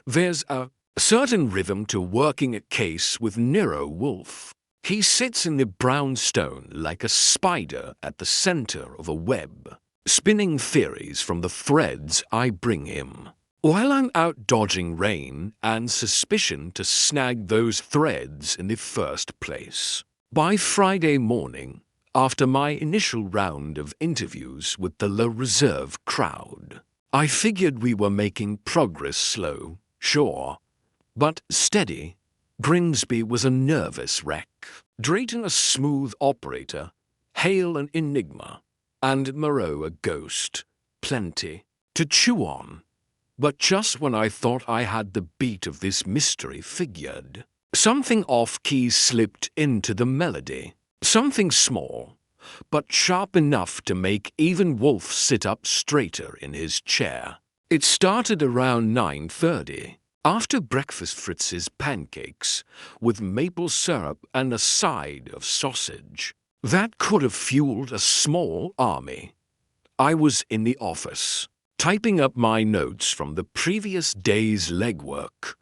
There's a certain rhythm to working a case with Nero Wolfe. He sits in the brownstone like a spider at the center of a web, spinning theories from the threads I bring him, while I'm out dodging rain and suspicion to snag those threads in the first place. By Friday morning, after my initial round of interviews with the La Reserve crowd, I figured we were making progress slow, sure, but steady. Grimsby was a nervous wreck, Drayton a smooth operator, Hale an enigma, and Moreau a ghost. Plenty to chew on. But just when I thought I had the beat of this mystery figured, something off-key slipped into the melody. Something small, but sharp enough to make even Wolfe sit up straighter in his chair. It started around 9:30. After breakfast Fritz's pancakes, with maple syrup and a side of sausage. That could have fueled a small army. I was in the office, typing up my notes from the previous day's legwork,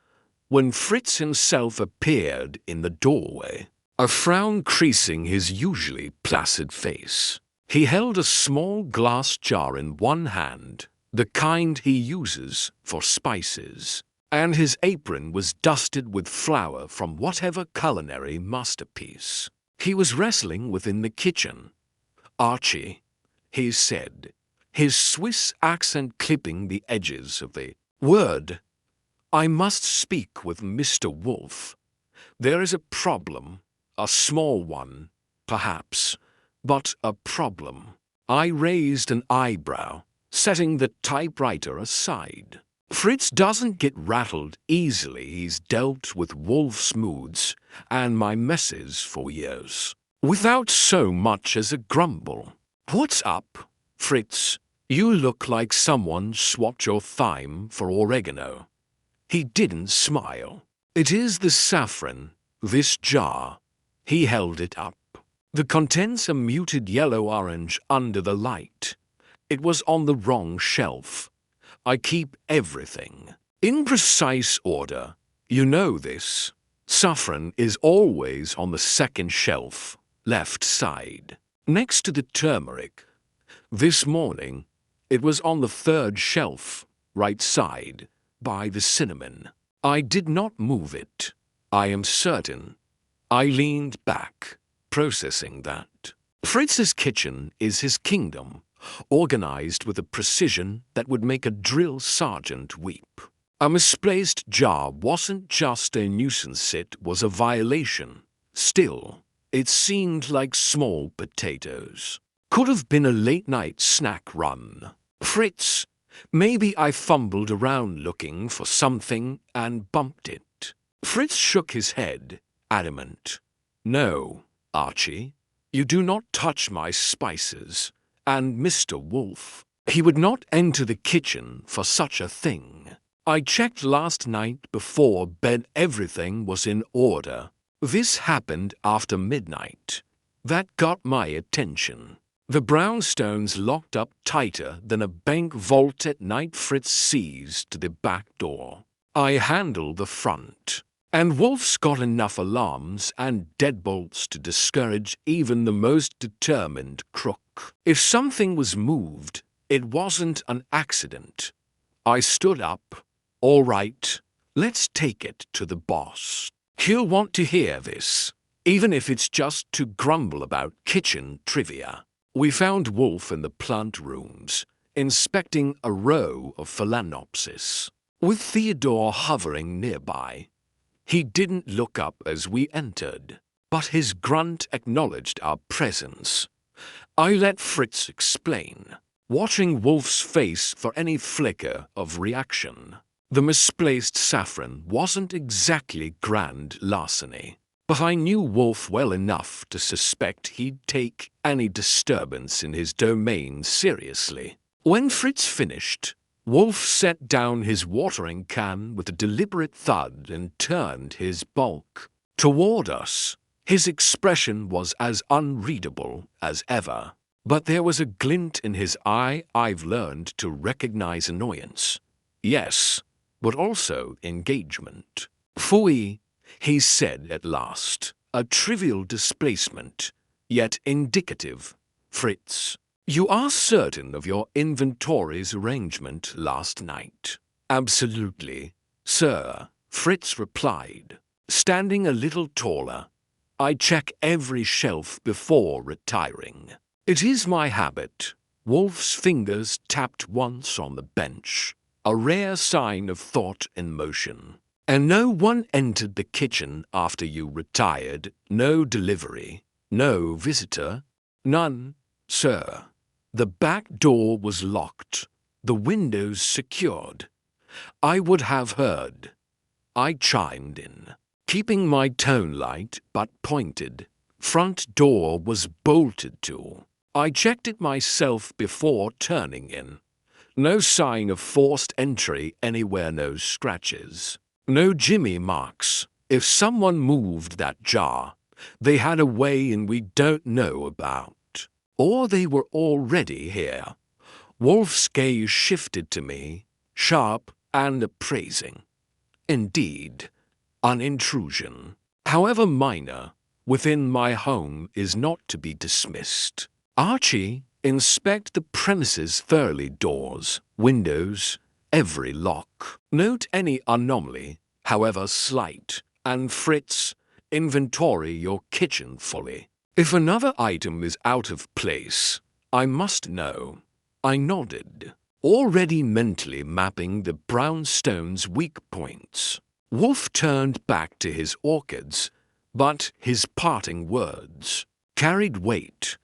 when Fritz himself appeared in the doorway, a frown creasing his usually placid face. He held a small glass jar in one hand, the kind he uses for spices, and his apron was dusted with flour from whatever culinary masterpiece he was wrestling within the kitchen. "Archie," he said, his Swiss accent clipping the edges of the word, "I must speak with Mr. Wolfe. There is a problem, a small one, perhaps, but a problem." I raised an eyebrow, setting the typewriter aside. Fritz doesn't get rattled easily. He's dealt with Wolfe's moods and my messes for years, without so much as a grumble. "What's up, Fritz? You look like someone swapped your thyme for oregano." He didn't smile. "It is the saffron, this jar." He held it up. The contents a muted yellow-orange under the light. It was on the wrong shelf. I keep everything in precise order. You know this. Saffron is always on the second shelf, left side, next to the turmeric. This morning, it was on the third shelf, right side, by the cinnamon. I did not move it, I am certain. I leaned back, processing that. Fritz's kitchen is his kingdom, organized with a precision that would make a drill sergeant weep. A misplaced jar wasn't just a nuisance, it was a violation. Still, it seemed like small potatoes. Could have been a late-night snack run. "Fritz, maybe I fumbled around looking for something and bumped it." Fritz shook his head, adamant. "No, Archie, you do not touch my spices. And Mr. Wolfe, he would not enter the kitchen for such a thing. I checked last night before bed, everything was in order. This happened after midnight. That got my attention. The brownstones locked up tighter than a bank vault at night. Fritz seized to the back door. I handled the front, And Wolfe's got enough alarms and deadbolts to discourage even the most determined crook. If something was moved, it wasn't an accident. I stood up. All right, let's take it to the boss. He'll want to hear this, even if it's just to grumble about kitchen trivia. We found Wolfe in the plant rooms, inspecting a row of phalaenopsis, with Theodore hovering nearby. He didn't look up as we entered, but his grunt acknowledged our presence. I let Fritz explain, watching Wolfe's face for any flicker of reaction. The misplaced saffron wasn't exactly grand larceny, but I knew Wolfe well enough to suspect he'd take any disturbance in his domain seriously. When Fritz finished, Wolfe set down his watering can with a deliberate thud and turned his bulk toward us. His expression was as unreadable as ever, but there was a glint in his eye. I've learned to recognize annoyance. Yes, but also engagement. Phooey, he said at last. A trivial displacement, yet indicative. Fritz, you are certain of your inventory's arrangement last night? Absolutely, sir, Fritz replied, standing a little taller. I check every shelf before retiring. It is my habit. Wolfe's fingers tapped once on the bench, a rare sign of thought in motion. And no one entered the kitchen after you retired? No delivery? No visitor? None, sir. The back door was locked, the windows secured. I would have heard. I chimed in, keeping my tone light but pointed. Front door was bolted to. I checked it myself before turning in. No sign of forced entry anywhere, no scratches. No Jimmy marks. If someone moved that jar, they had a way in we don't know about. Or they were already here. Wolfe's gaze shifted to me, sharp and appraising. Indeed, an intrusion, however minor, within my home is not to be dismissed. Archie, inspect the premises thoroughly, doors, windows, every lock. Note any anomaly, however slight, and Fritz, inventory your kitchen fully. If another item is out of place, I must know. I nodded, already mentally mapping the brownstone's weak points. Wolfe turned back to his orchids, but his parting words carried weight.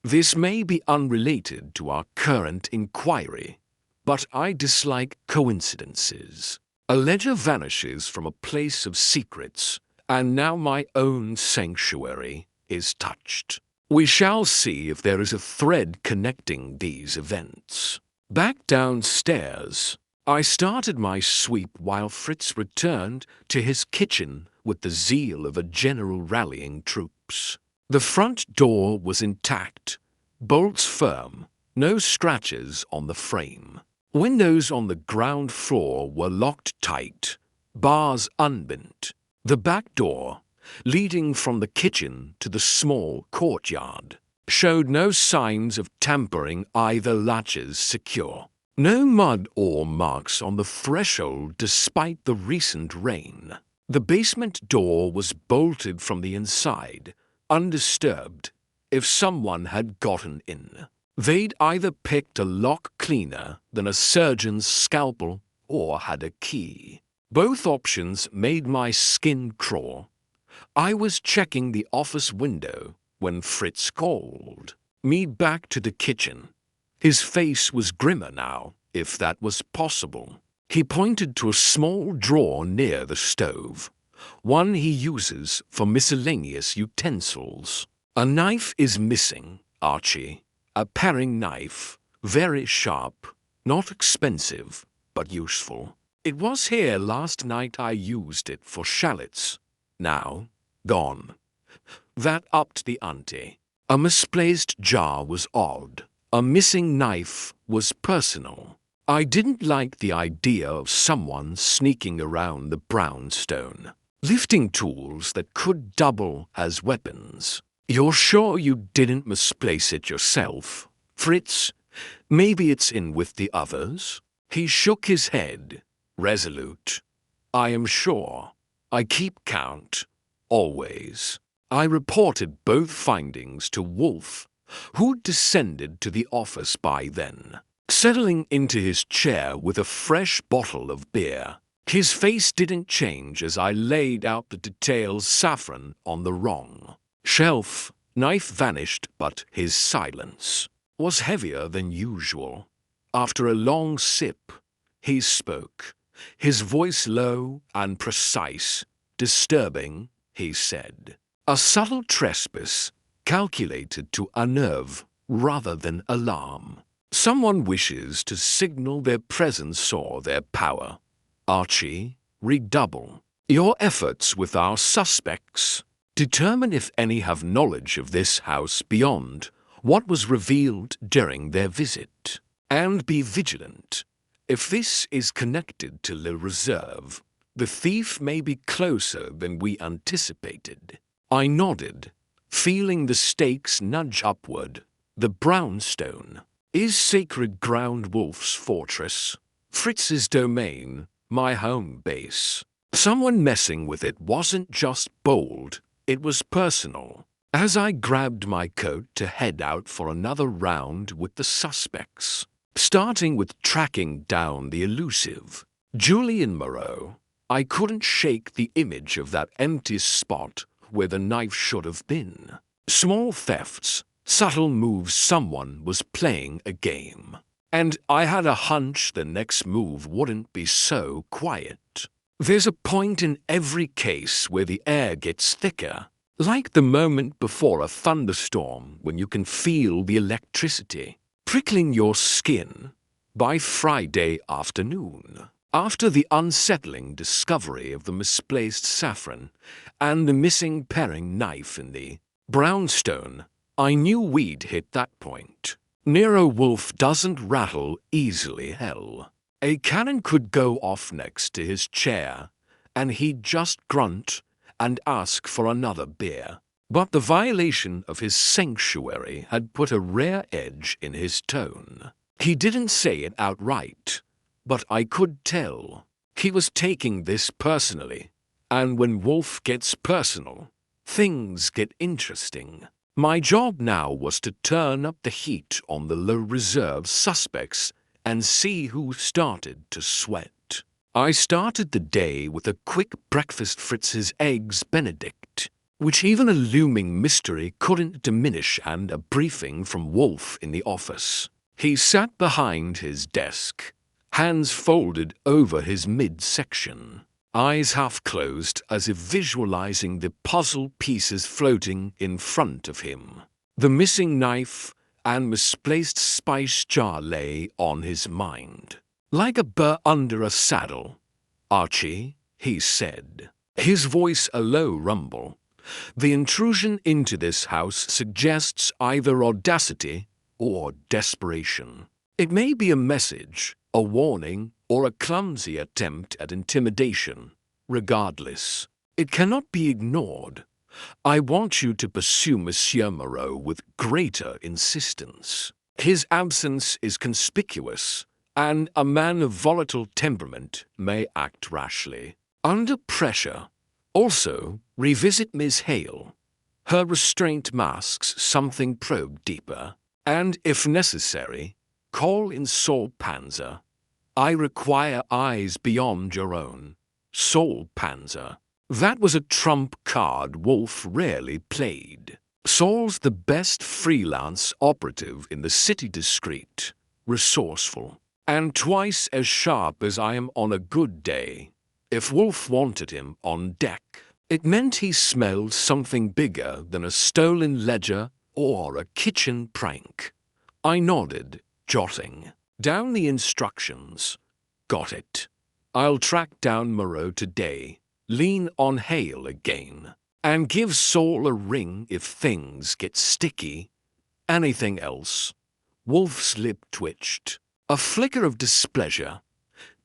This may be unrelated to our current inquiry, but I dislike coincidences. A ledger vanishes from a place of secrets, and now my own sanctuary is touched. We shall see if there is a thread connecting these events. Back downstairs, I started my sweep while Fritz returned to his kitchen with the zeal of a general rallying troops. The front door was intact, bolts firm, no scratches on the frame. Windows on the ground floor were locked tight, bars unbent. The back door, leading from the kitchen to the small courtyard, showed no signs of tampering, either latches secure. No mud or marks on the threshold despite the recent rain. The basement door was bolted from the inside, undisturbed. If someone had gotten in, they'd either picked a lock cleaner than a surgeon's scalpel or had a key. Both options made my skin crawl. I was checking the office window when Fritz called me back to the kitchen. His face was grimmer now, if that was possible. He pointed to a small drawer near the stove, one he uses for miscellaneous utensils. A knife is missing, Archie. A paring knife, very sharp, not expensive, but useful. It was here last night. I used it for shallots. Now, gone. That upped the ante. A misplaced jar was odd. A missing knife was personal. I didn't like the idea of someone sneaking around the brownstone. lifting tools that could double as weapons. You're sure you didn't misplace it yourself, Fritz? Maybe it's in with the others? He shook his head, resolute. I am sure. I keep count. Always. I reported both findings to Wolfe, who'd descended to the office by then. Settling into his chair with a fresh bottle of beer, his face didn't change as I laid out the details saffron on the wrong shelf. Knife vanished, but his silence was heavier than usual. After a long sip, he spoke, his voice low and precise. Disturbing, he said. A subtle trespass, calculated to unnerve rather than alarm. Someone wishes to signal their presence or their power. Archie, redouble your efforts with our suspects. Determine if any have knowledge of this house beyond what was revealed during their visit. And be vigilant. If this is connected to Le Reserve, the thief may be closer than we anticipated. I nodded, feeling the stakes nudge upward. The brownstone is sacred ground. Wolfe's fortress, Fritz's domain, my home base. Someone messing with it wasn't just bold, it was personal. As I grabbed my coat to head out for another round with the suspects, starting with tracking down the elusive Julian Moreau, I couldn't shake the image of that empty spot where the knife should have been. Small thefts, subtle moves, someone was playing a game. And I had a hunch the next move wouldn't be so quiet. There's a point in every case where the air gets thicker, like the moment before a thunderstorm when you can feel the electricity prickling your skin. By Friday afternoon, after the unsettling discovery of the misplaced saffron and the missing paring knife in the brownstone, I knew we'd hit that point. Nero Wolfe doesn't rattle easily, hell. A cannon could go off next to his chair, and he'd just grunt and ask for another beer. But the violation of his sanctuary had put a rare edge in his tone. He didn't say it outright, but I could tell. He was taking this personally, and when Wolfe gets personal, things get interesting. My job now was to turn up the heat on the Le Reserve suspects and see who started to sweat. I started the day with a quick breakfast, Fritz's Eggs Benedict, which even a looming mystery couldn't diminish, and a briefing from Wolfe in the office. He sat behind his desk, hands folded over his midsection, eyes half closed as if visualizing the puzzle pieces floating in front of him. The missing knife and misplaced spice jar lay on his mind, like a burr under a saddle. Archie, he said, his voice a low rumble, the intrusion into this house suggests either audacity or desperation. It may be a message, a warning, or a clumsy attempt at intimidation. Regardless, it cannot be ignored. I want you to pursue Monsieur Moreau with greater insistence. His absence is conspicuous, and a man of volatile temperament may act rashly. Under pressure. Also, revisit Miss Hale. Her restraint masks something probed deeper. And, if necessary, call in Saul Panzer. I require eyes beyond your own. Saul Panzer. That was a trump card Wolfe rarely played. Saul's the best freelance operative in the city, discreet, resourceful, and twice as sharp as I am on a good day. If Wolfe wanted him on deck, it meant he smelled something bigger than a stolen ledger or a kitchen prank. I nodded, jotting down the instructions. Got it. I'll track down Moreau today, lean on Hale again, and give Saul a ring if things get sticky. Anything else? Wolfe's lip twitched. A flicker of displeasure.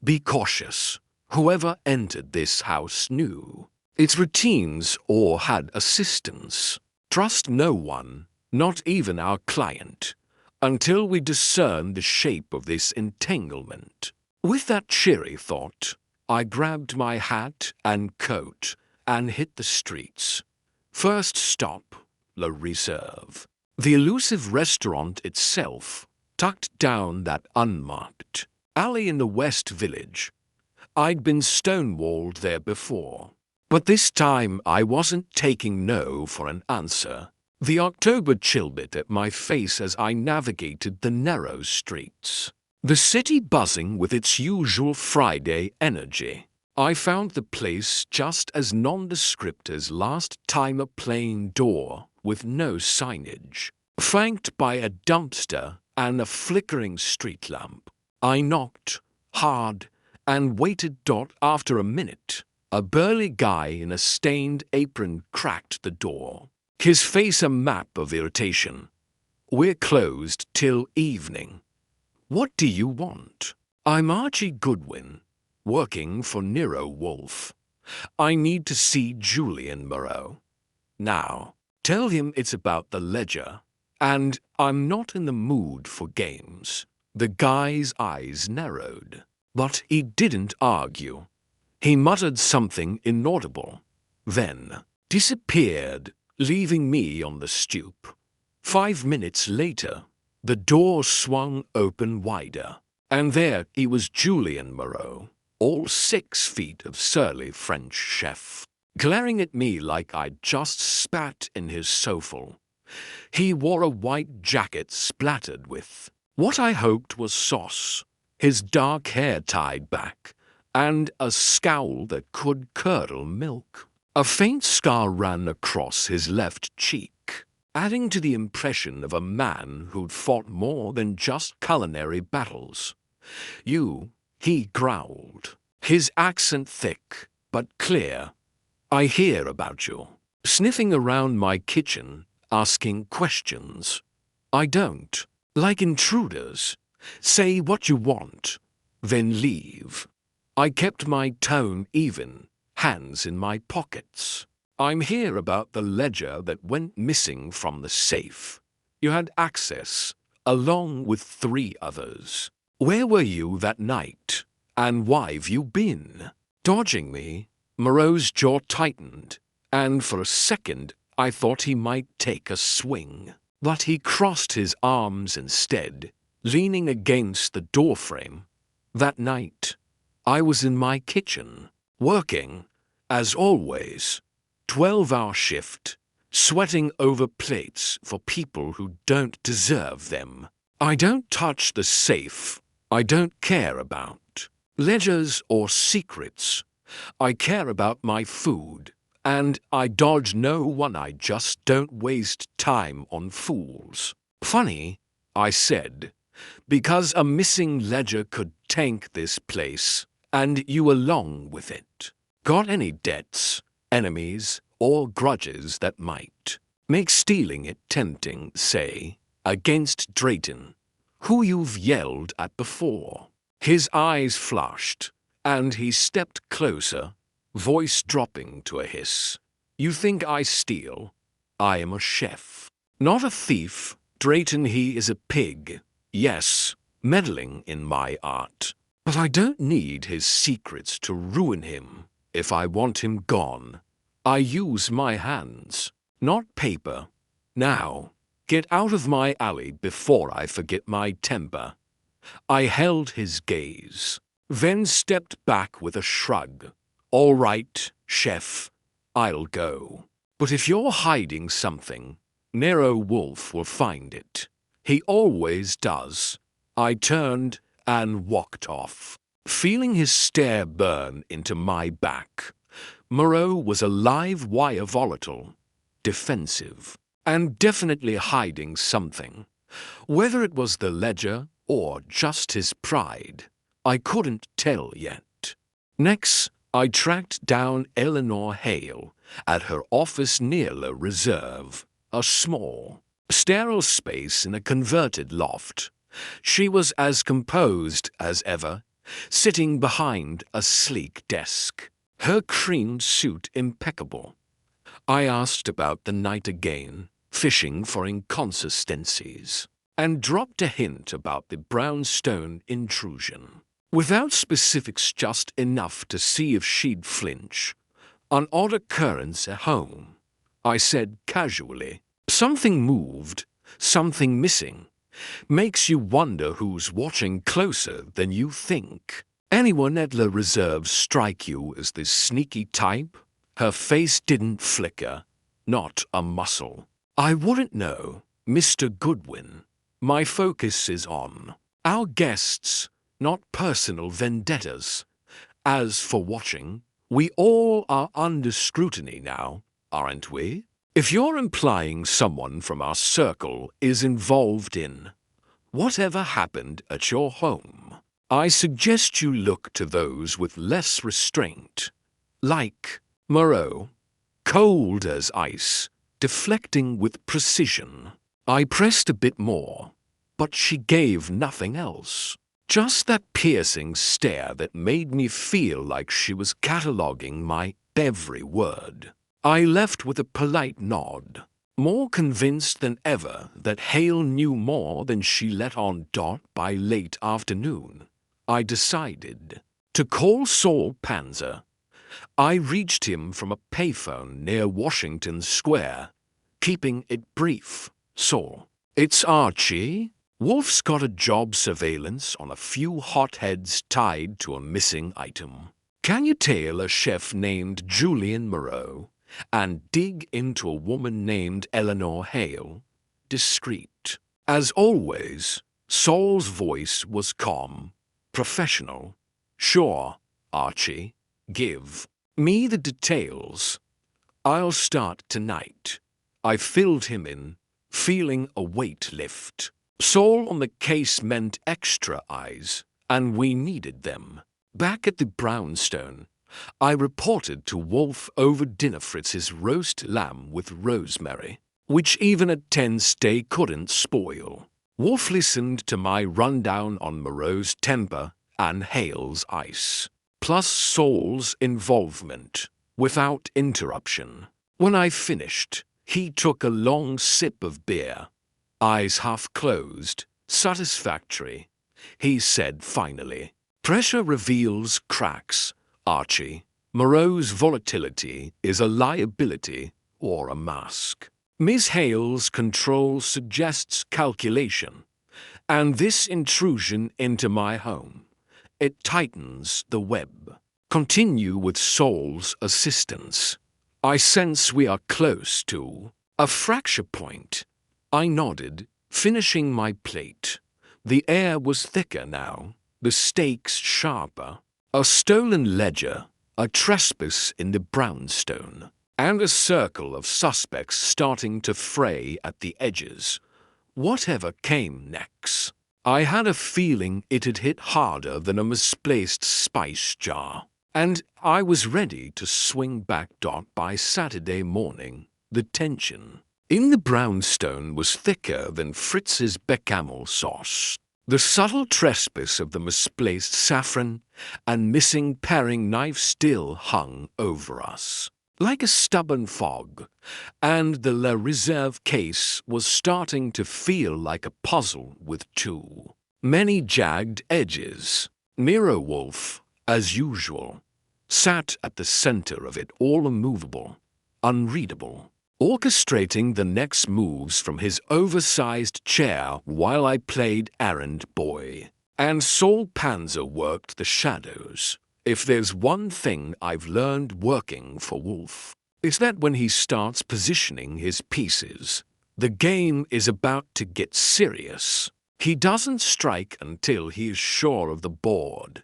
Be cautious. Whoever entered this house knew its routines, or had assistance. Trust no one, not even our client, until we discern the shape of this entanglement. With that cheery thought, I grabbed my hat and coat and hit the streets. First stop, La Reserve. The elusive restaurant itself, tucked down that unmarked alley in the West Village. I'd been stonewalled there before, but this time I wasn't taking no for an answer. The October chill bit at my face as I navigated the narrow streets, the city buzzing with its usual Friday energy. I found the place just as nondescript as last time, a plain door with no signage, flanked by a dumpster and a flickering street lamp. I knocked hard and waited. After a minute, a burly guy in a stained apron cracked the door, his face a map of irritation. "We're closed till evening." "What do you want?" "I'm Archie Goodwin, working for Nero Wolfe. I need to see Julian Moreau. Now, tell him it's about the ledger, and I'm not in the mood for games." The guy's eyes narrowed, but he didn't argue. He muttered something inaudible, then disappeared, leaving me on the stoop. 5 minutes later, the door swung open wider, and there he was, Julian Moreau, all 6 feet of surly French chef, glaring at me like I'd just spat in his sofa. He wore a white jacket splattered with what I hoped was sauce, his dark hair tied back, and a scowl that could curdle milk. A faint scar ran across his left cheek, adding to the impression of a man who'd fought more than just culinary battles. He growled, his accent thick but clear. "I hear about you. Sniffing around my kitchen, asking questions. I don't like intruders. Say what you want, then leave." I kept my tone even, hands in my pockets. "I'm here about the ledger that went missing from the safe. You had access, along with 3 others. Where were you that night, and why've you been?" Dodging me, Moreau's jaw tightened, and for a second I thought he might take a swing. But he crossed his arms instead, leaning against the doorframe. "That night, I was in my kitchen, working, as always, 12-hour shift, sweating over plates for people who don't deserve them. I don't touch the safe. I don't care about ledgers or secrets. I care about my food, and I dodge no one. I just don't waste time on fools." "Funny," I said, "because a missing ledger could tank this place, and you along with it. Got any debts, enemies, or grudges that might make stealing it tempting, say, against Drayton, who you've yelled at before?" His eyes flashed, and he stepped closer, voice dropping to a hiss. "You think I steal? I am a chef, not a thief. Drayton, he is a pig, yes, meddling in my art. But I don't need his secrets to ruin him if I want him gone. I use my hands, not paper. Now, get out of my alley before I forget my temper." I held his gaze, then stepped back with a shrug. "All right, chef, I'll go. But if you're hiding something, Nero Wolfe will find it. He always does." I turned and walked off, feeling his stare burn into my back. Moreau was a live wire, volatile, defensive, and definitely hiding something. Whether it was the ledger or just his pride, I couldn't tell yet. Next, I tracked down Eleanor Hale at her office near La Reserve, a small, sterile space in a converted loft. She was as composed as ever, sitting behind a sleek desk. her cream suit impeccable. I asked about the night again, fishing for inconsistencies, and dropped a hint about the brownstone intrusion. Without specifics, just enough to see if she'd flinch. An odd occurrence at home, I said casually. Something moved, something missing. Makes you wonder who's watching closer than you think. Anyone at the Reserve strike you as this sneaky type? Her face didn't flicker, not a muscle. I wouldn't know, Mr. Goodwin. My focus is on our guests, not personal vendettas. As for watching, we all are under scrutiny now, aren't we? If you're implying someone from our circle is involved in whatever happened at your home, I suggest you look to those with less restraint, like Moreau, cold as ice, deflecting with precision. I pressed a bit more, but she gave nothing else. Just that piercing stare that made me feel like she was cataloguing my every word. I left with a polite nod, more convinced than ever that Hale knew more than she let on. By late afternoon, I decided to call Saul Panzer. I reached him from a payphone near Washington Square, keeping it brief. Saul, it's Archie. Wolfe's got a job surveillance on a few hotheads tied to a missing item. Can you tail a chef named Julian Moreau and dig into a woman named Eleanor Hale? Discreet. As always, Saul's voice was calm, professional. Sure, Archie. Give me the details. I'll start tonight. I filled him in, feeling a weight lift. Saul on the case meant extra eyes, and we needed them. Back at the brownstone, I reported to Wolfe over dinner Fritz's roast lamb with rosemary, which even a 10-stay couldn't spoil. Wolfe listened to my rundown on Moreau's temper and Hale's ice, plus Saul's involvement, without interruption. When I finished, he took a long sip of beer. Eyes half closed, satisfactory. He said finally, "Pressure reveals cracks, Archie. Moreau's volatility is a liability or a mask. Miss Hale's control suggests calculation, and this intrusion into my home, it tightens the web. Continue with Saul's assistance. I sense we are close to a fracture point." I nodded, finishing my plate. The air was thicker now, the stakes sharper. A stolen ledger, a trespass in the brownstone, and a circle of suspects starting to fray at the edges. Whatever came next, I had a feeling it'd hit harder than a misplaced spice jar. And I was ready to swing back. By Saturday morning, the tension in the brownstone was thicker than Fritz's bechamel sauce. The subtle trespass of the misplaced saffron and missing paring knife still hung over us like a stubborn fog, and the La Reserve case was starting to feel like a puzzle with too many jagged edges. Nero Wolfe, as usual, sat at the center of it, all immovable, unreadable, orchestrating the next moves from his oversized chair while I played errand boy. And Saul Panzer worked the shadows. If there's one thing I've learned working for Wolfe, it's that when he starts positioning his pieces, the game is about to get serious. He doesn't strike until he is sure of the board,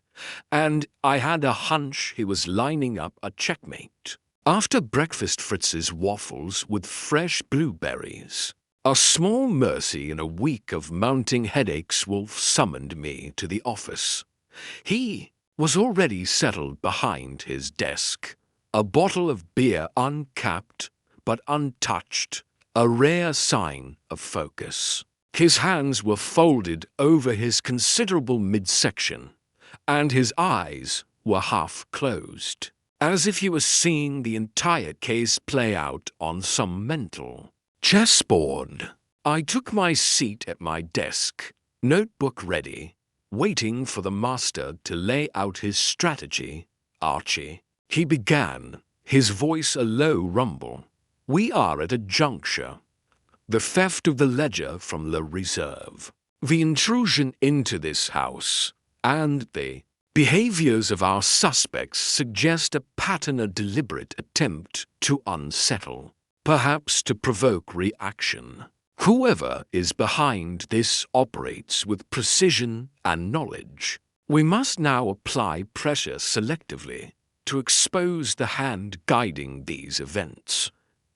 and I had a hunch he was lining up a checkmate. After breakfast, Fritz's waffles with fresh blueberries. A small mercy in a week of mounting headaches, Wolfe summoned me to the office. He was already settled behind his desk, a bottle of beer uncapped but untouched, a rare sign of focus. His hands were folded over his considerable midsection, and his eyes were half closed. as if he was seeing the entire case play out on some mental chessboard. I took my seat at my desk, notebook ready, waiting for the master to lay out his strategy. Archie, he began, his voice a low rumble. We are at a juncture. The theft of the ledger from the reserve, the intrusion into this house, and the behaviors of our suspects suggest a pattern, a deliberate attempt to unsettle, perhaps to provoke reaction. Whoever is behind this operates with precision and knowledge. We must now apply pressure selectively to expose the hand guiding these events.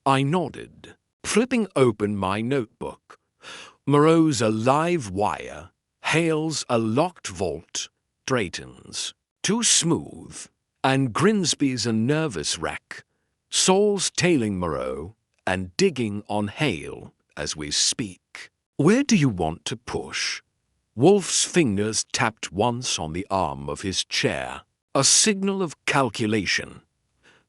I nodded, flipping open my notebook. Moreau's a live wire, Hale's a locked vault, Drayton's too smooth, and Grimsby's a nervous wreck. Saul's tailing Moreau and digging on Hale as we speak. Where do you want to push? Wolfe's fingers tapped once on the arm of his chair, a signal of calculation.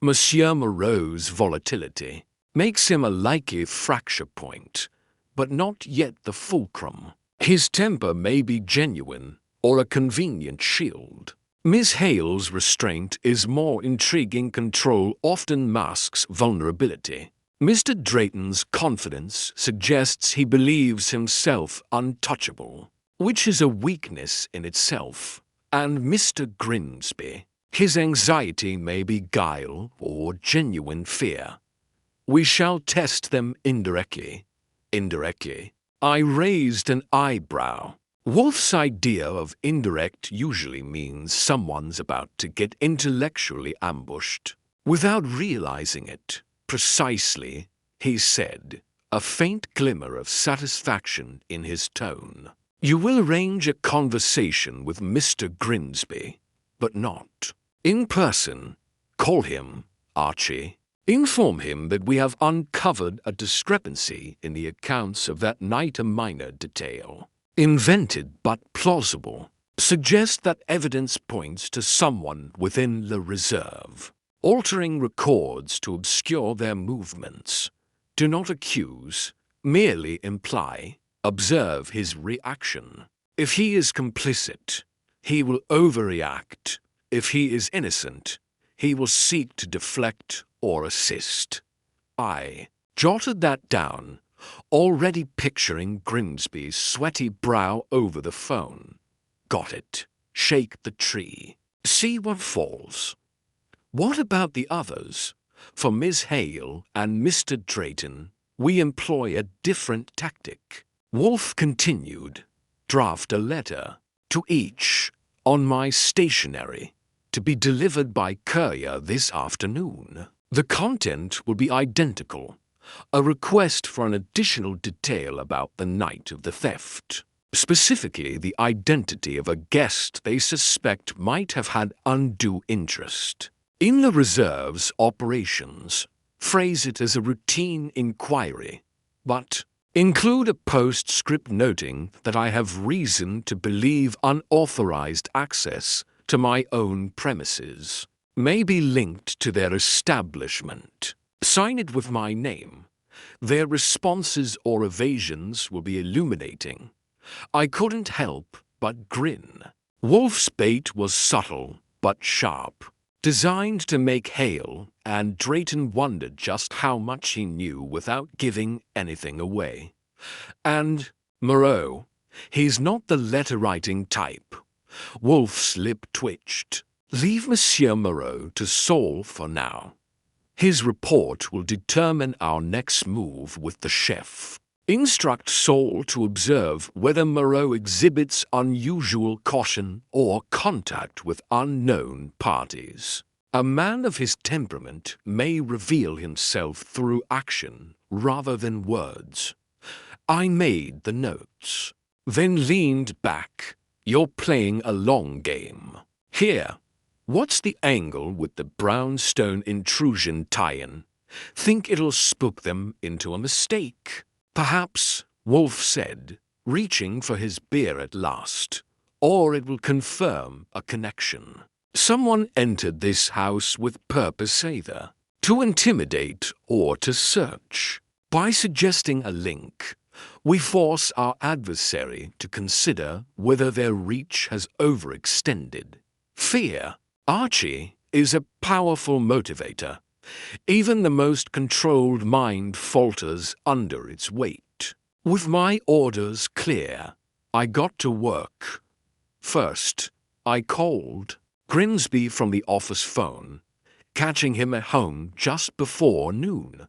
Monsieur Moreau's volatility makes him a likely fracture point, but not yet the fulcrum. His temper may be genuine or a convenient shield. Miss Hale's restraint is more intriguing. Control often masks vulnerability. Mr. Drayton's confidence suggests he believes himself untouchable, which is a weakness in itself. And Mr. Grimsby, his anxiety may be guile or genuine fear. We shall test them indirectly. Indirectly. I raised an eyebrow. Wolfe's idea of indirect usually means someone's about to get intellectually ambushed without realizing it. Precisely, he said, a faint glimmer of satisfaction in his tone. You will arrange a conversation with Mr. Grimsby, but not in person. Call him, Archie. Inform him that we have uncovered a discrepancy in the accounts of that night, a minor detail, invented but plausible. Suggest that evidence points to someone within the reserve, altering records to obscure their movements. Do not accuse, merely imply. Observe his reaction. If he is complicit, he will overreact. If he is innocent, he will seek to deflect or assist. I jotted that down, already picturing Grimsby's sweaty brow over the phone. Got it. Shake the tree. See what falls. What about the others? For Miss Hale and Mr. Drayton, we employ a different tactic. Wolfe continued. Draft a letter to each on my stationery to be delivered by courier this afternoon. The content will be identical. A request for an additional detail about the night of the theft, specifically the identity of a guest they suspect might have had undue interest in the reserve's operations. Phrase it as a routine inquiry, but include a postscript noting that I have reason to believe unauthorized access to my own premises may be linked to their establishment. Sign it with my name. Their responses or evasions will be illuminating. I couldn't help but grin. Wolfe's bait was subtle but sharp, designed to make Hale and Drayton wonder just how much he knew without giving anything away. And Moreau, he's not the letter-writing type. Wolfe's lip twitched. Leave Monsieur Moreau to Saul for now. His report will determine our next move with the chef. Instruct Saul to observe whether Moreau exhibits unusual caution or contact with unknown parties. A man of his temperament may reveal himself through action rather than words. I made the notes, then leaned back. You're playing a long game. Here, what's the angle with the brownstone intrusion tie-in? Think it'll spook them into a mistake? Perhaps, Wolfe said, reaching for his beer at last. Or it will confirm a connection. Someone entered this house with purpose either to intimidate or to search. By suggesting a link, we force our adversary to consider whether their reach has overextended. Fear, Archie, is a powerful motivator. Even the most controlled mind falters under its weight. With my orders clear, I got to work. First, I called Grimsby from the office phone, catching him at home just before noon.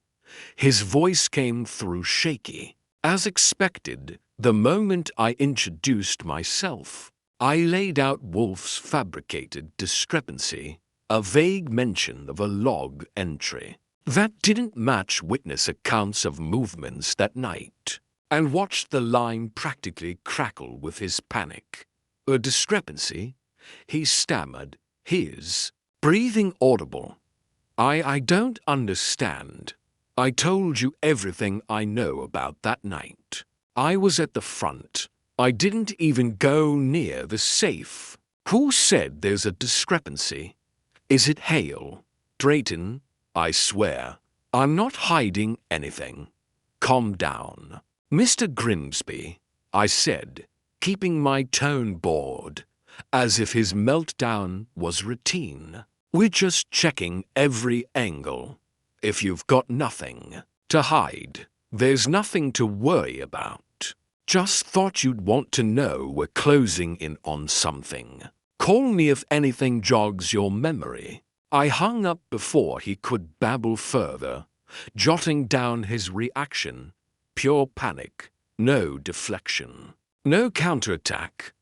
His voice came through shaky. As expected, the moment I introduced myself, I laid out Wolfe's fabricated discrepancy, a vague mention of a log entry that didn't match witness accounts of movements that night, and watched the line practically crackle with his panic. A discrepancy? He stammered, his breathing audible. I don't understand. I told you everything I know about that night. I was at the front. I didn't even go near the safe. Who said there's a discrepancy? Is it Hale? Drayton? I swear, I'm not hiding anything. Calm down. Mr. Grimsby, I said, keeping my tone bored, as if his meltdown was routine. We're just checking every angle. If you've got nothing to hide, there's nothing to worry about. Just thought you'd want to know we're closing in on something. Call me if anything jogs your memory. I hung up before he could babble further, jotting down his reaction. Pure panic, no deflection, no counterattack.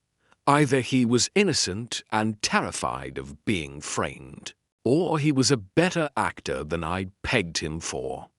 Either he was innocent and terrified of being framed, or he was a better actor than I'd pegged him for.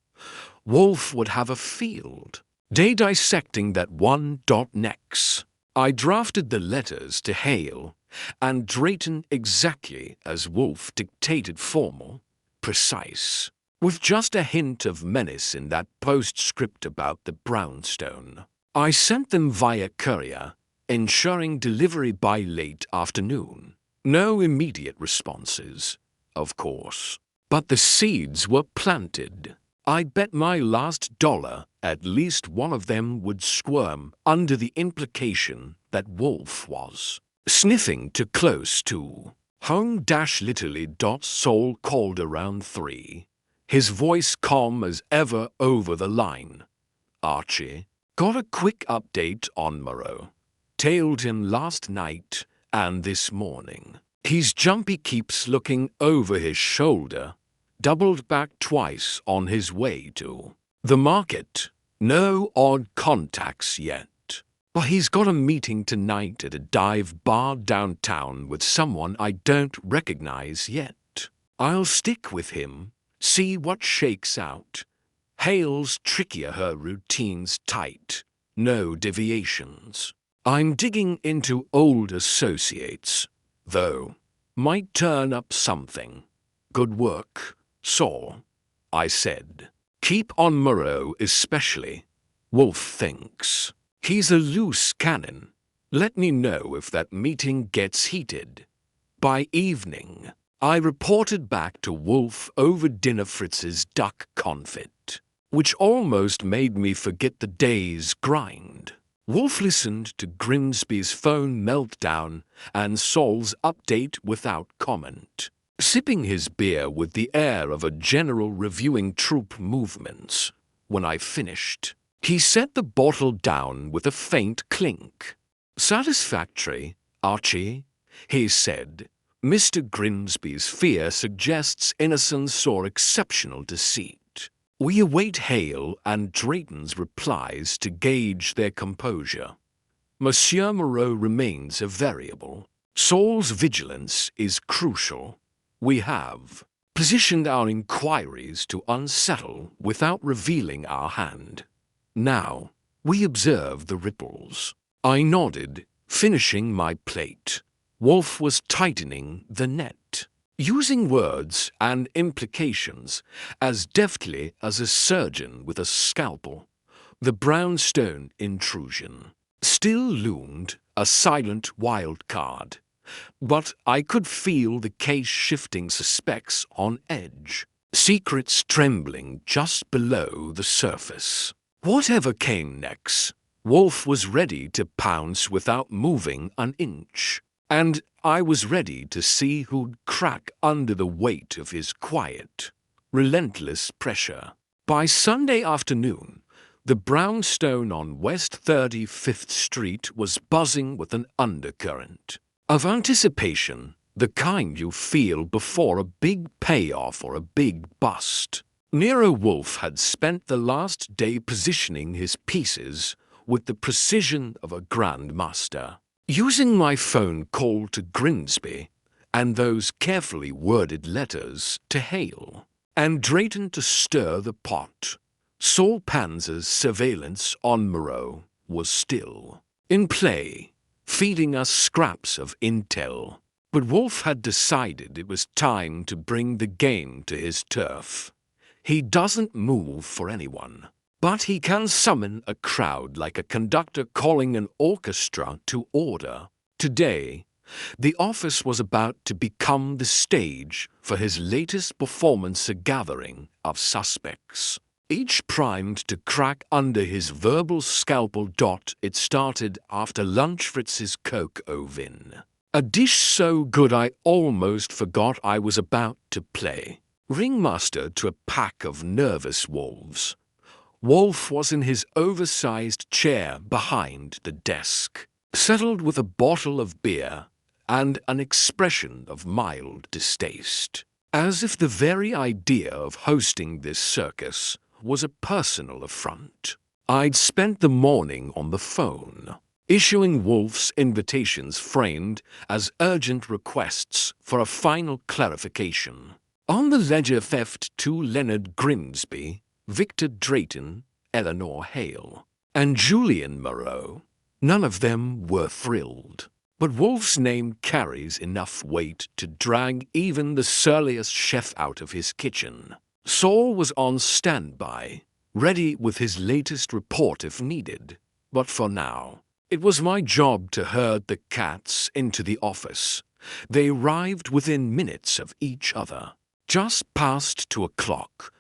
Wolfe would have a field day dissecting that one dot next. I drafted the letters to Hale and Drayton exactly as Wolfe dictated, formal, precise, with just a hint of menace in that postscript about the brownstone. I sent them via courier, ensuring delivery by late afternoon. No immediate responses, of course, but the seeds were planted. I'd bet my last dollar at least one of them would squirm under the implication that Wolfe was sniffing too close to home-literally. Sol called around 3, his voice calm as ever over the line. Archie, got a quick update on Moreau. Tailed him last night and this morning. He's jumpy, keeps looking over his shoulder, doubled back twice on his way to the market. No odd contacts yet. But he's got a meeting tonight at a dive bar downtown with someone I don't recognize yet. I'll stick with him, see what shakes out. Hale's trickier, her routine's tight, no deviations. I'm digging into old associates, though. Might turn up something. Good work, Saul, I said. Keep on Moreau especially. Wolfe thinks he's a loose cannon. Let me know if that meeting gets heated. By evening, I reported back to Wolfe over dinner Fritz's duck confit, which almost made me forget the day's grind. Wolfe listened to Grimsby's phone meltdown and Saul's update without comment, sipping his beer with the air of a general reviewing troop movements. When I finished, he set the bottle down with a faint clink. Satisfactory, Archie, he said. Mr. Grimsby's fear suggests innocence or exceptional deceit. We await Hale and Drayton's replies to gauge their composure. Monsieur Moreau remains a variable. Saul's vigilance is crucial. We have positioned our inquiries to unsettle without revealing our hand. Now, we observe the ripples. I nodded, finishing my plate. Wolfe was tightening the net, using words and implications as deftly as a surgeon with a scalpel. The brownstone intrusion still loomed, a silent wild card. but I could feel the case-shifting suspects on edge, secrets trembling just below the surface. Whatever came next, Wolfe was ready to pounce without moving an inch, and I was ready to see who'd crack under the weight of his quiet, relentless pressure. By Sunday afternoon, the brownstone on West 35th Street was buzzing with an undercurrent of anticipation, the kind you feel before a big payoff or a big bust. Nero Wolfe had spent the last day positioning his pieces with the precision of a grandmaster. Using my phone call to Grimsby and those carefully worded letters to Hale, and Drayton to stir the pot, Saul Panzer's surveillance on Moreau was still in play, feeding us scraps of intel. But Wolfe had decided it was time to bring the game to his turf. He doesn't move for anyone, but he can summon a crowd like a conductor calling an orchestra to order. Today, the office was about to become the stage for his latest performance, a gathering of suspects, each primed to crack under his verbal scalpel. It started after lunch. Fritz's Coke oven, a dish so good I almost forgot I was about to play ringmaster to a pack of nervous wolves. Wolfe was in his oversized chair behind the desk, settled with a bottle of beer and an expression of mild distaste, as if the very idea of hosting this circus was a personal affront. I'd spent the morning on the phone, issuing Wolfe's invitations framed as urgent requests for a final clarification. On the ledger, theft to Leonard Grimsby, Victor Drayton, Eleanor Hale, and Julian Moreau. None of them were thrilled. But Wolfe's name carries enough weight to drag even the surliest chef out of his kitchen. Saul was on standby, ready with his latest report if needed. But for now, it was my job to herd the cats into the office. They arrived within minutes of each other, just past 2 o'clock,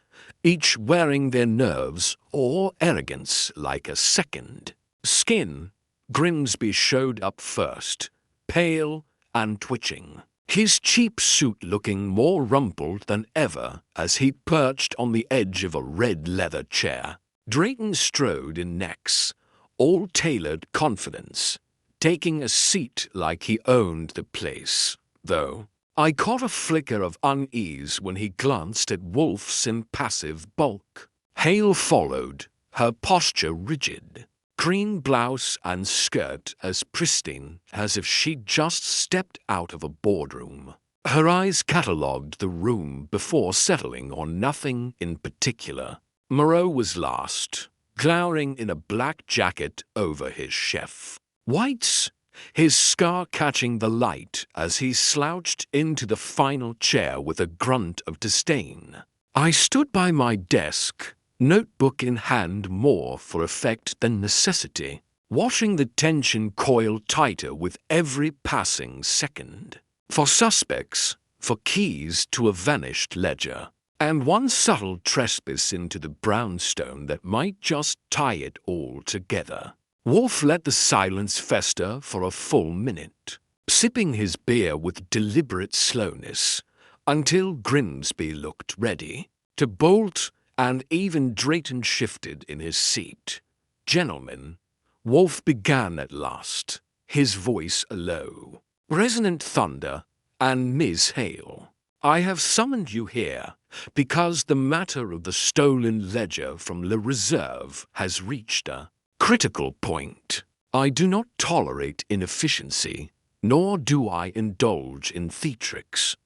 each wearing their nerves or arrogance like a second skin. Grimsby showed up first, pale and twitching, his cheap suit looking more rumpled than ever as he perched on the edge of a red leather chair. Drayton strode in next, all tailored confidence, taking a seat like he owned the place, though I caught a flicker of unease when he glanced at Wolfe's impassive bulk. Hale followed, her posture rigid, green blouse and skirt as pristine as if she'd just stepped out of a boardroom. Her eyes catalogued the room before settling on nothing in particular. Moreau was last, glowering in a black jacket over his chef whites, his scar catching the light as he slouched into the final chair with a grunt of disdain. I stood by my desk, notebook in hand more for effect than necessity, watching the tension coil tighter with every passing second. For suspects, for keys to a vanished ledger, and one subtle trespass into the brownstone that might just tie it all together. Wolfe let the silence fester for a full minute, sipping his beer with deliberate slowness, until Grimsby looked ready to bolt, and even Drayton shifted in his seat. "Gentlemen," Wolfe began at last, his voice low, resonant thunder, "and Miss Hale, I have summoned you here because the matter of the stolen ledger from Le Reserve has reached a critical point. I do not tolerate inefficiency, nor do I indulge in theatrics.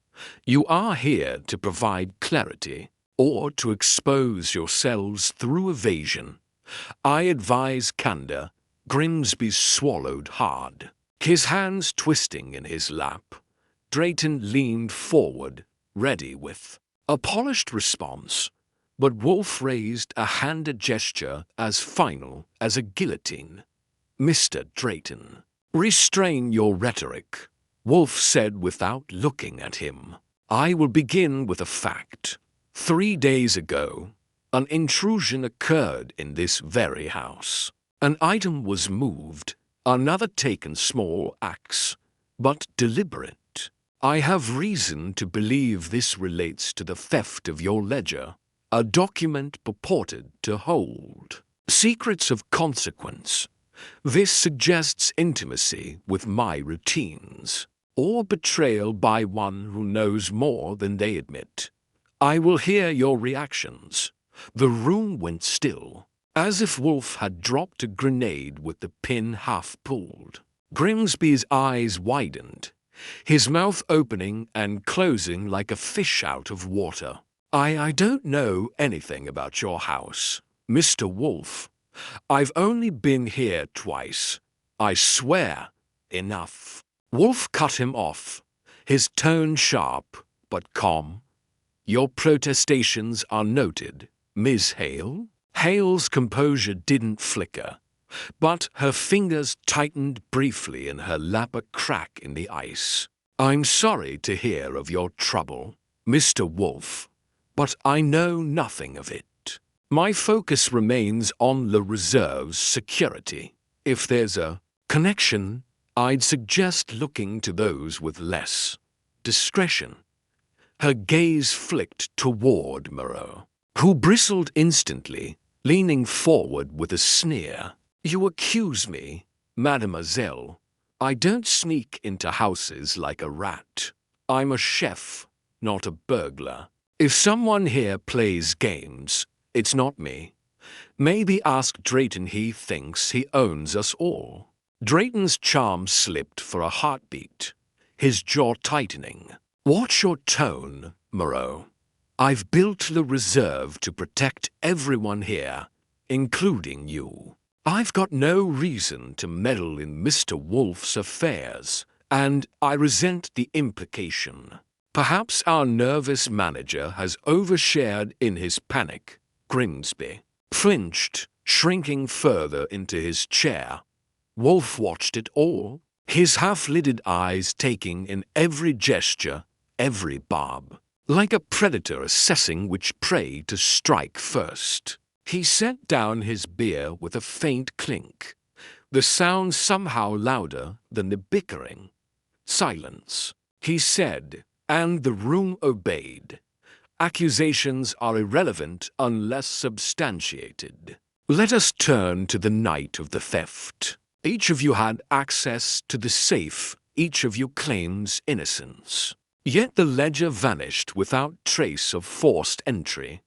You are here to provide clarity, or to expose yourselves through evasion. I advise candor." Grimsby swallowed hard, his hands twisting in his lap. Drayton leaned forward, ready with a polished response, but Wolfe raised a handed gesture as final as a guillotine. "Mr. Drayton, restrain your rhetoric. Wolfe said without looking at him. "I will begin with a fact. 3 days ago, an intrusion occurred in this very house. An item was moved, another taken small acts, but deliberate. I have reason to believe this relates to the theft of your ledger, a document purported to hold secrets of consequence. This suggests intimacy with my routines, or betrayal by one who knows more than they admit. I will hear your reactions." The room went still, as if Wolfe had dropped a grenade with the pin half pulled. Grimsby's eyes widened, his mouth opening and closing like a fish out of water. I don't know anything about your house, Mr. Wolfe. I've only been here twice. I swear, enough." Wolfe cut him off, his tone sharp but calm. "Your protestations are noted, Miss Hale." Hale's composure didn't flicker, but her fingers tightened briefly in her lap, a crack in the ice. "I'm sorry to hear of your trouble, Mr. Wolfe, but I know nothing of it. My focus remains on the reserve's security. If there's a connection, I'd suggest looking to those with less discretion." Her gaze flicked toward Moreau, who bristled instantly, leaning forward with a sneer. "You accuse me, mademoiselle. I don't sneak into houses like a rat. I'm a chef, not a burglar. If someone here plays games, it's not me. Maybe ask Drayton. He thinks he owns us all." Drayton's charm slipped for a heartbeat, his jaw tightening. "Watch your tone, Moreau. I've built the reserve to protect everyone here, including you. I've got no reason to meddle in Mr. Wolfe's affairs, and I resent the implication. Perhaps our nervous manager has overshared in his panic." Grimsby flinched, shrinking further into his chair. Wolfe watched it all, his half-lidded eyes taking in every gesture, every barb, like a predator assessing which prey to strike first. He set down his beer with a faint clink, the sound somehow louder than the bickering. "Silence," he said, and the room obeyed. "Accusations are irrelevant unless substantiated. Let us turn to the night of the theft. Each of you had access to the safe. Each of you claims innocence. Yet the ledger vanished without trace of forced entry.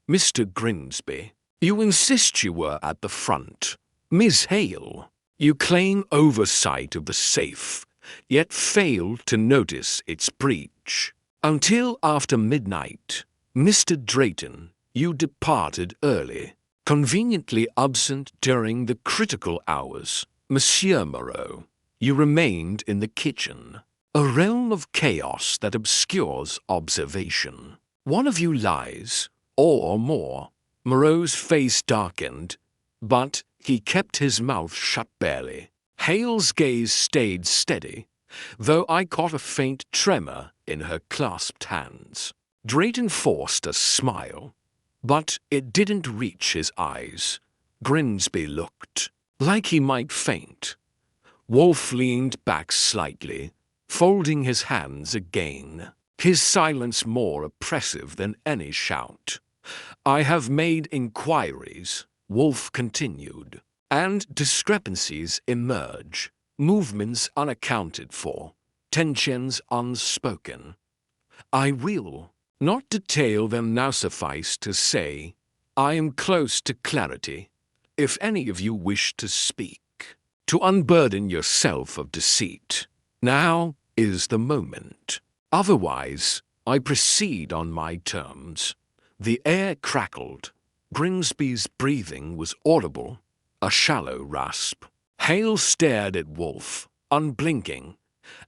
Mr. Grimsby, you insist you were at the front. Miss Hale, you claim oversight of the safe, yet failed to notice its breach. Until after midnight, Mr. Drayton, you departed early, conveniently absent during the critical hours. Monsieur Moreau, you remained in the kitchen, a realm of chaos that obscures observation. One of you lies, or more." Moreau's face darkened, but he kept his mouth shut barely. Hale's gaze stayed steady, though I caught a faint tremor in her clasped hands. Drayton forced a smile, but it didn't reach his eyes. Grimsby looked like he might faint. Wolfe leaned back slightly, folding his hands again, his silence more oppressive than any shout. "I have made inquiries," Wolfe continued, "and discrepancies emerge, movements unaccounted for, tensions unspoken. I will not detail them now. Suffice to say, I am close to clarity. If any of you wish to speak, to unburden yourself of deceit, now is the moment. Otherwise, I proceed on my terms." The air crackled. Grimsby's breathing was audible, a shallow rasp. Hale stared at Wolfe, unblinking,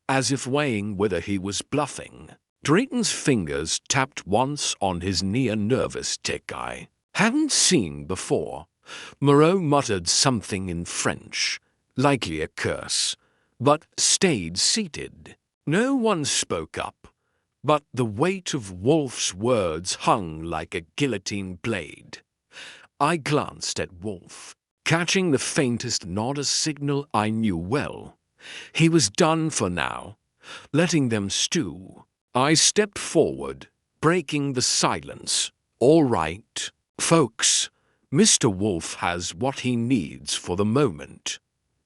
as if weighing whether he was bluffing. Drayton's fingers tapped once on his near-nervous tick I hadn't seen before. Moreau muttered something in French, likely a curse, but stayed seated. No one spoke up, but the weight of Wolfe's words hung like a guillotine blade. I glanced at Wolfe, catching the faintest nod, a signal I knew well. He was done for now, letting them stew. I stepped forward, breaking the silence. All right, folks, Mr. Wolfe has what he needs for the moment.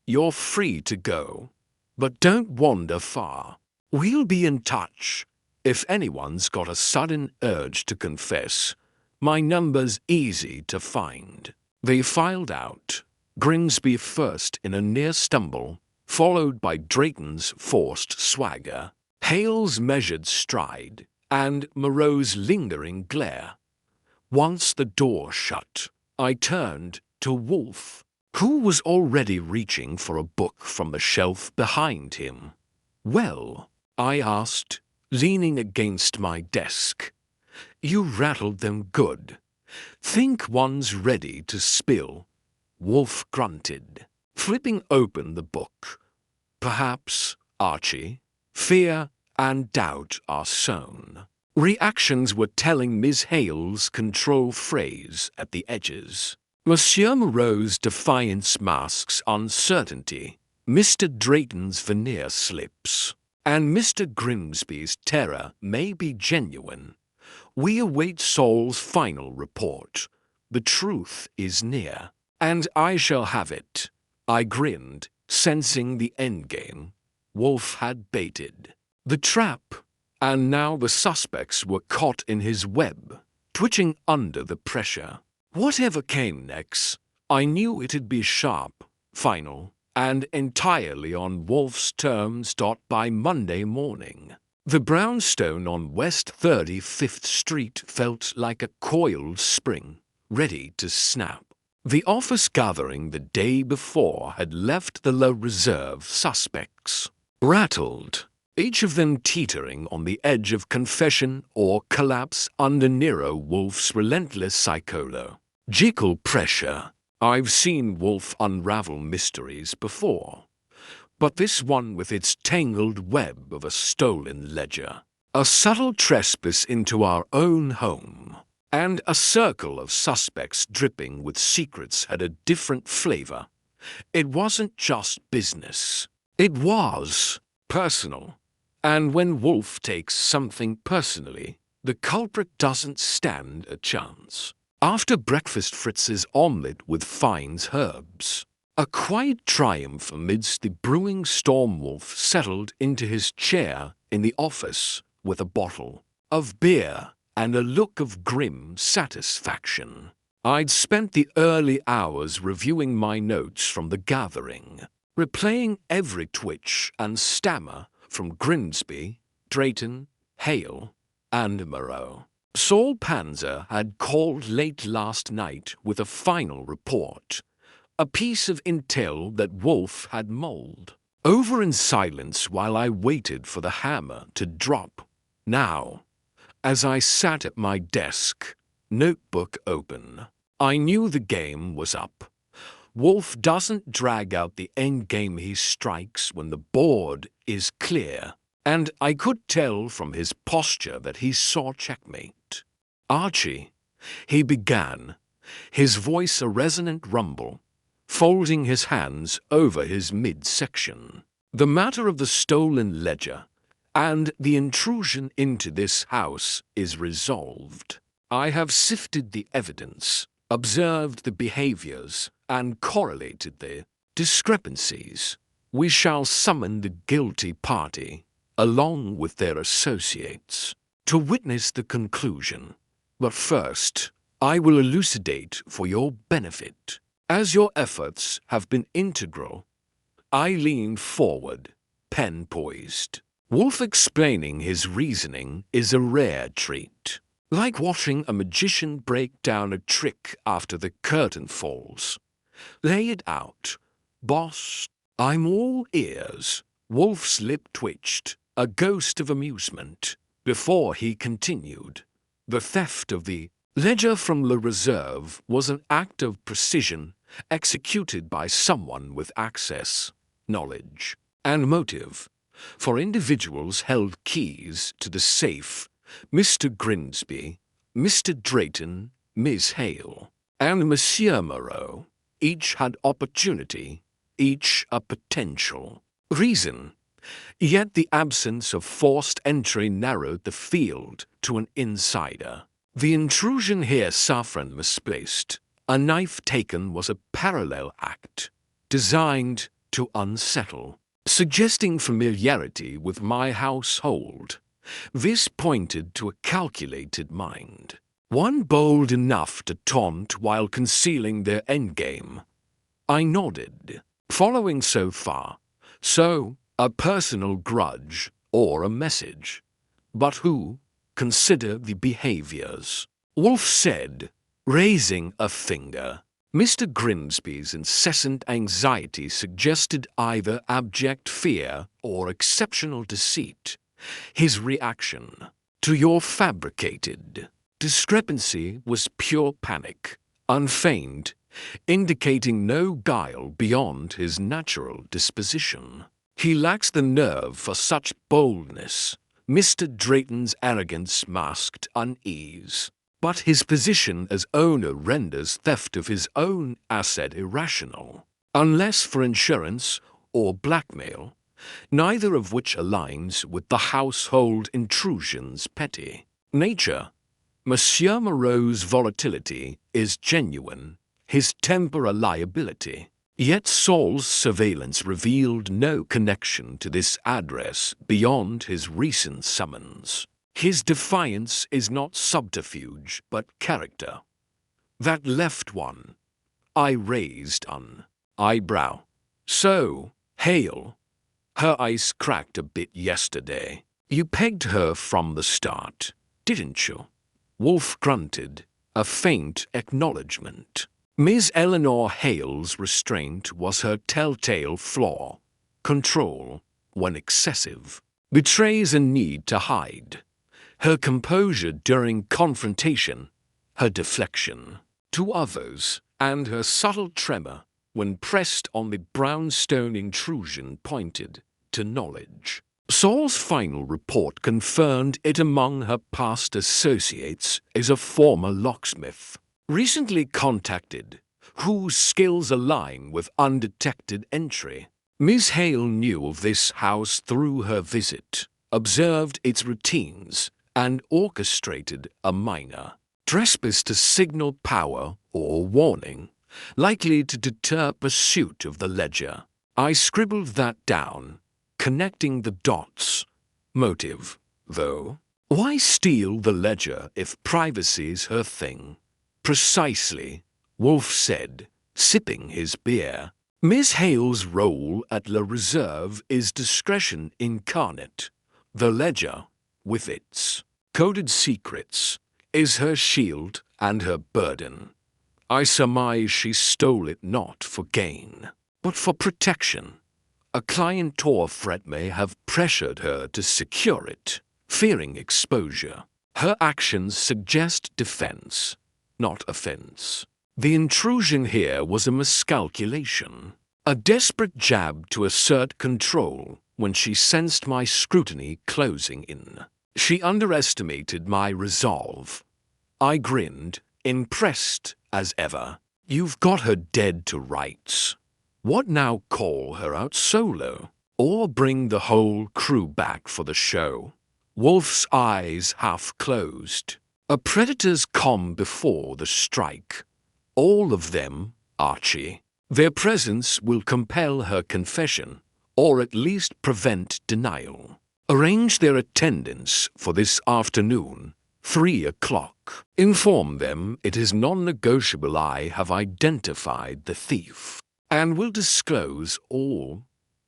You're free to go, but don't wander far. We'll be in touch. If anyone's got a sudden urge to confess, my number's easy to find. They filed out, Grimsby first in a near stumble, followed by Drayton's forced swagger, Hale's measured stride, and Moreau's lingering glare. Once the door shut, I turned to Wolfe, who was already reaching for a book from the shelf behind him. "Well," I asked, leaning against my desk, "you rattled them good. Think one's ready to spill?" Wolfe grunted, flipping open the book. "Perhaps, Archie, fear and doubt are sown." Reactions were telling Miss Hale's control phrase at the edges. Monsieur Moreau's defiance masks uncertainty, Mr. Drayton's veneer slips, and Mr. Grimsby's terror may be genuine. We await Saul's final report. The truth is near, and I shall have it. I grinned, sensing the endgame. Wolfe had baited the trap, and now the suspects were caught in his web, twitching under the pressure. Whatever came next, I knew it'd be sharp, final, and entirely on Wolfe's terms. By Monday morning, the brownstone on West 35th Street felt like a coiled spring, ready to snap. The office gathering the day before had left the low reserve suspects rattled, each of them teetering on the edge of confession or collapse under Nero Wolfe's relentless psychological pressure. I've seen Wolfe unravel mysteries before, but this one with its tangled web of a stolen ledger, a subtle trespass into our own home, and a circle of suspects dripping with secrets had a different flavor. It wasn't just business. It was personal. And when Wolfe takes something personally, the culprit doesn't stand a chance. After breakfast, Fritz's omelette with Fine's herbs, a quiet triumph amidst the brewing storm, Wolfe settled into his chair in the office with a bottle of beer and a look of grim satisfaction. I'd spent the early hours reviewing my notes from the gathering, replaying every twitch and stammer from Grimsby, Drayton, Hale, and Moreau. Saul Panzer had called late last night with a final report, a piece of intel that Wolfe had mulled over in silence while I waited for the hammer to drop. Now, as I sat at my desk, notebook open, I knew the game was up. Wolfe doesn't drag out the endgame, he strikes when the board is clear, and I could tell from his posture that he saw checkmate. "Archie," he began, his voice a resonant rumble, folding his hands over his midsection. "The matter of the stolen ledger and the intrusion into this house is resolved. I have sifted the evidence, observed the behaviors, and correlated the discrepancies. We shall summon the guilty party, along with their associates, to witness the conclusion. But first, I will elucidate for your benefit, as your efforts have been integral." I leaned forward, pen poised. Wolfe explaining his reasoning is a rare treat, like watching a magician break down a trick after the curtain falls. "Lay it out, boss." "I'm all ears." Wolfe's lip twitched, a ghost of amusement, before he continued. "The theft of the ledger from the reserve was an act of precision executed by someone with access, knowledge, and motive. for individuals held keys to the safe: Mr. Grimsby, Mr. Drayton, Miss Hale, and Monsieur Moreau. Each had opportunity, each a potential reason. Yet the absence of forced entry narrowed the field to an insider. The intrusion here Saffron misplaced. A knife taken was a parallel act, designed to unsettle, suggesting familiarity with my household. This pointed to a calculated mind, one bold enough to taunt while concealing their endgame. I nodded, following so far. So, a personal grudge or a message. But who? Consider the behaviors. Wolfe said, raising a finger. Mr. Grimsby's incessant anxiety suggested either abject fear or exceptional deceit. His reaction to your fabricated discrepancy was pure panic, unfeigned, indicating no guile beyond his natural disposition. He lacks the nerve for such boldness. Mr. Drayton's arrogance masked unease, but his position as owner renders theft of his own asset irrational, unless for insurance or blackmail, neither of which aligns with the household intrusion's petty nature. Monsieur Moreau's volatility is genuine, his temper a liability. Yet Saul's surveillance revealed no connection to this address beyond his recent summons. His defiance is not subterfuge, but character. That left one. I raised an eyebrow. So, Hale. Her ice cracked a bit yesterday. You pegged her from the start, didn't you? Wolfe grunted, a faint acknowledgement. Miss Eleanor Hale's restraint was her telltale flaw. Control, when excessive, betrays a need to hide. Her composure during confrontation, her deflection to others, and her subtle tremor when pressed on the brownstone intrusion pointed to knowledge. Saul's final report confirmed it among her past associates as a former locksmith, recently contacted, whose skills align with undetected entry. Miss Hale knew of this house through her visit, observed its routines, and orchestrated a minor trespass to signal power or warning, likely to deter pursuit of the ledger. I scribbled that down, connecting the dots. Motive, though? Why steal the ledger if privacy's her thing? Precisely, Wolfe said, sipping his beer. Miss Hale's role at La Reserve is discretion incarnate. The ledger, with its coded secrets, is her shield and her burden. I surmise she stole it not for gain, but for protection. A client or threat may have pressured her to secure it, fearing exposure. Her actions suggest defense, not offense. The intrusion here was a miscalculation, a desperate jab to assert control when she sensed my scrutiny closing in. She underestimated my resolve. I grinned, impressed as ever. You've got her dead to rights. What now, call her out solo? Or bring the whole crew back for the show? Wolfe's eyes half closed. A predator's calm before the strike. All of them, Archie. Their presence will compel her confession, or at least prevent denial. Arrange their attendance for this afternoon, 3 o'clock. Inform them it is non-negotiable I have identified the thief, and will disclose all.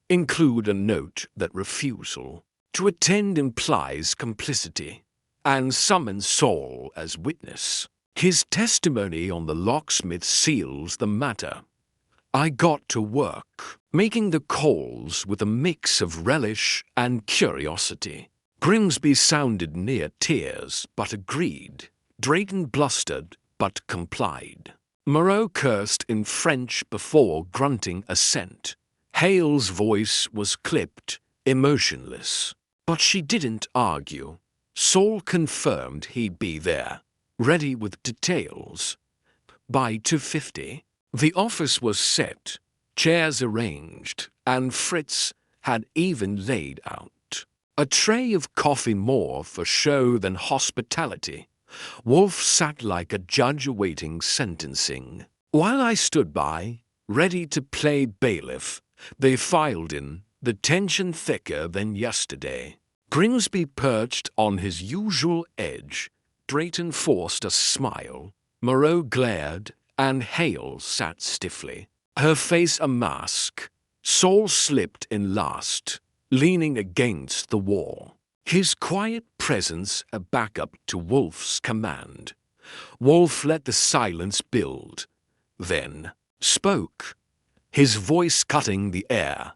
Include a note that refusal to attend implies complicity, and summon Saul as witness. His testimony on the locksmith seals the matter. I got to work, making the calls with a mix of relish and curiosity. Grimsby sounded near tears, but agreed. Drayton blustered, but complied. Moreau cursed in French before grunting assent. Hale's voice was clipped, emotionless. But she didn't argue. Saul confirmed he'd be there, ready with details. By 2:50, the office was set, chairs arranged, and Fritz had even laid out a tray of coffee more for show than hospitality. Wolfe sat like a judge awaiting sentencing. While I stood by, ready to play bailiff, they filed in, the tension thicker than yesterday. Grimsby perched on his usual edge. Drayton forced a smile. Moreau glared, and Hale sat stiffly, her face a mask. Saul slipped in last, leaning against the wall, his quiet presence a backup to Wolfe's command. Wolfe let the silence build, then spoke, his voice cutting the air.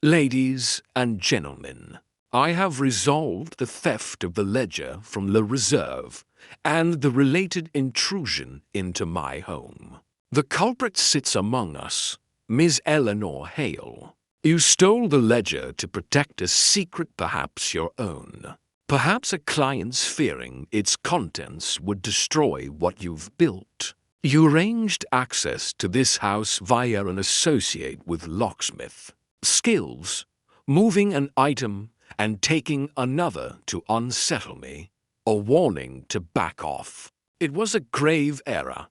"Ladies and gentlemen, I have resolved the theft of the ledger from the Reserve and the related intrusion into my home. The culprit sits among us, Miss Eleanor Hale. You stole the ledger to protect a secret perhaps your own. Perhaps a client's fearing its contents would destroy what you've built. You arranged access to this house via an associate with locksmith skills, moving an item and taking another to unsettle me, a warning to back off. It was a grave error.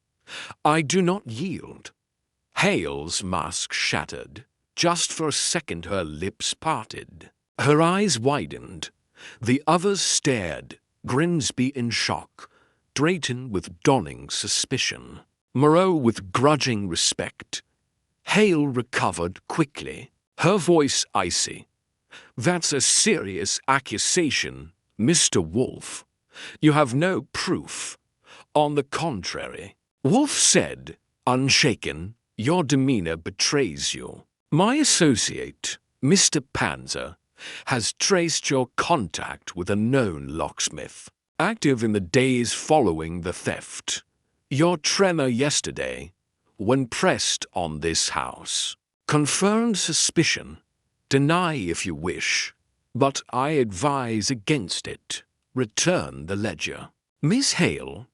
I do not yield." Hale's mask shattered. Just for a second her lips parted. Her eyes widened. The others stared, Grimsby in shock, Drayton with dawning suspicion, Moreau with grudging respect. Hale recovered quickly, her voice icy. "That's a serious accusation, Mr. Wolfe. You have no proof. On the contrary," Wolfe said, unshaken, "your demeanor betrays you. My associate, Mr. Panzer, has traced your contact with a known locksmith, active in the days following the theft. Your tremor yesterday, when pressed on this house, confirmed suspicion. Deny if you wish, but I advise against it. Return the ledger. Miss Hale,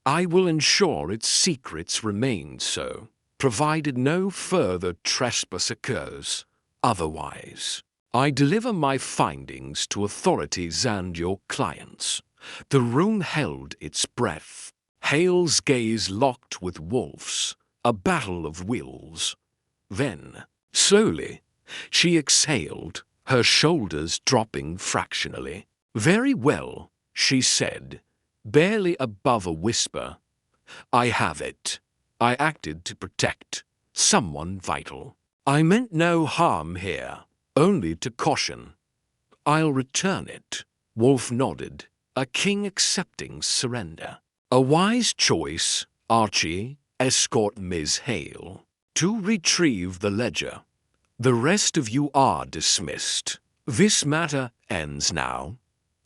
I will ensure its secrets remain so, provided no further trespass occurs. Otherwise, I deliver my findings to authorities and your clients." The room held its breath. Hale's gaze locked with Wolfe's, a battle of wills. Then, slowly, she exhaled, her shoulders dropping fractionally. "Very well," she said, barely above a whisper. "I have it. I acted to protect someone vital. I meant no harm here, only to caution. I'll return it." Wolfe nodded, a king accepting surrender. "A wise choice, Archie. Escort Miss Hale to retrieve the ledger. The rest of you are dismissed. This matter ends now."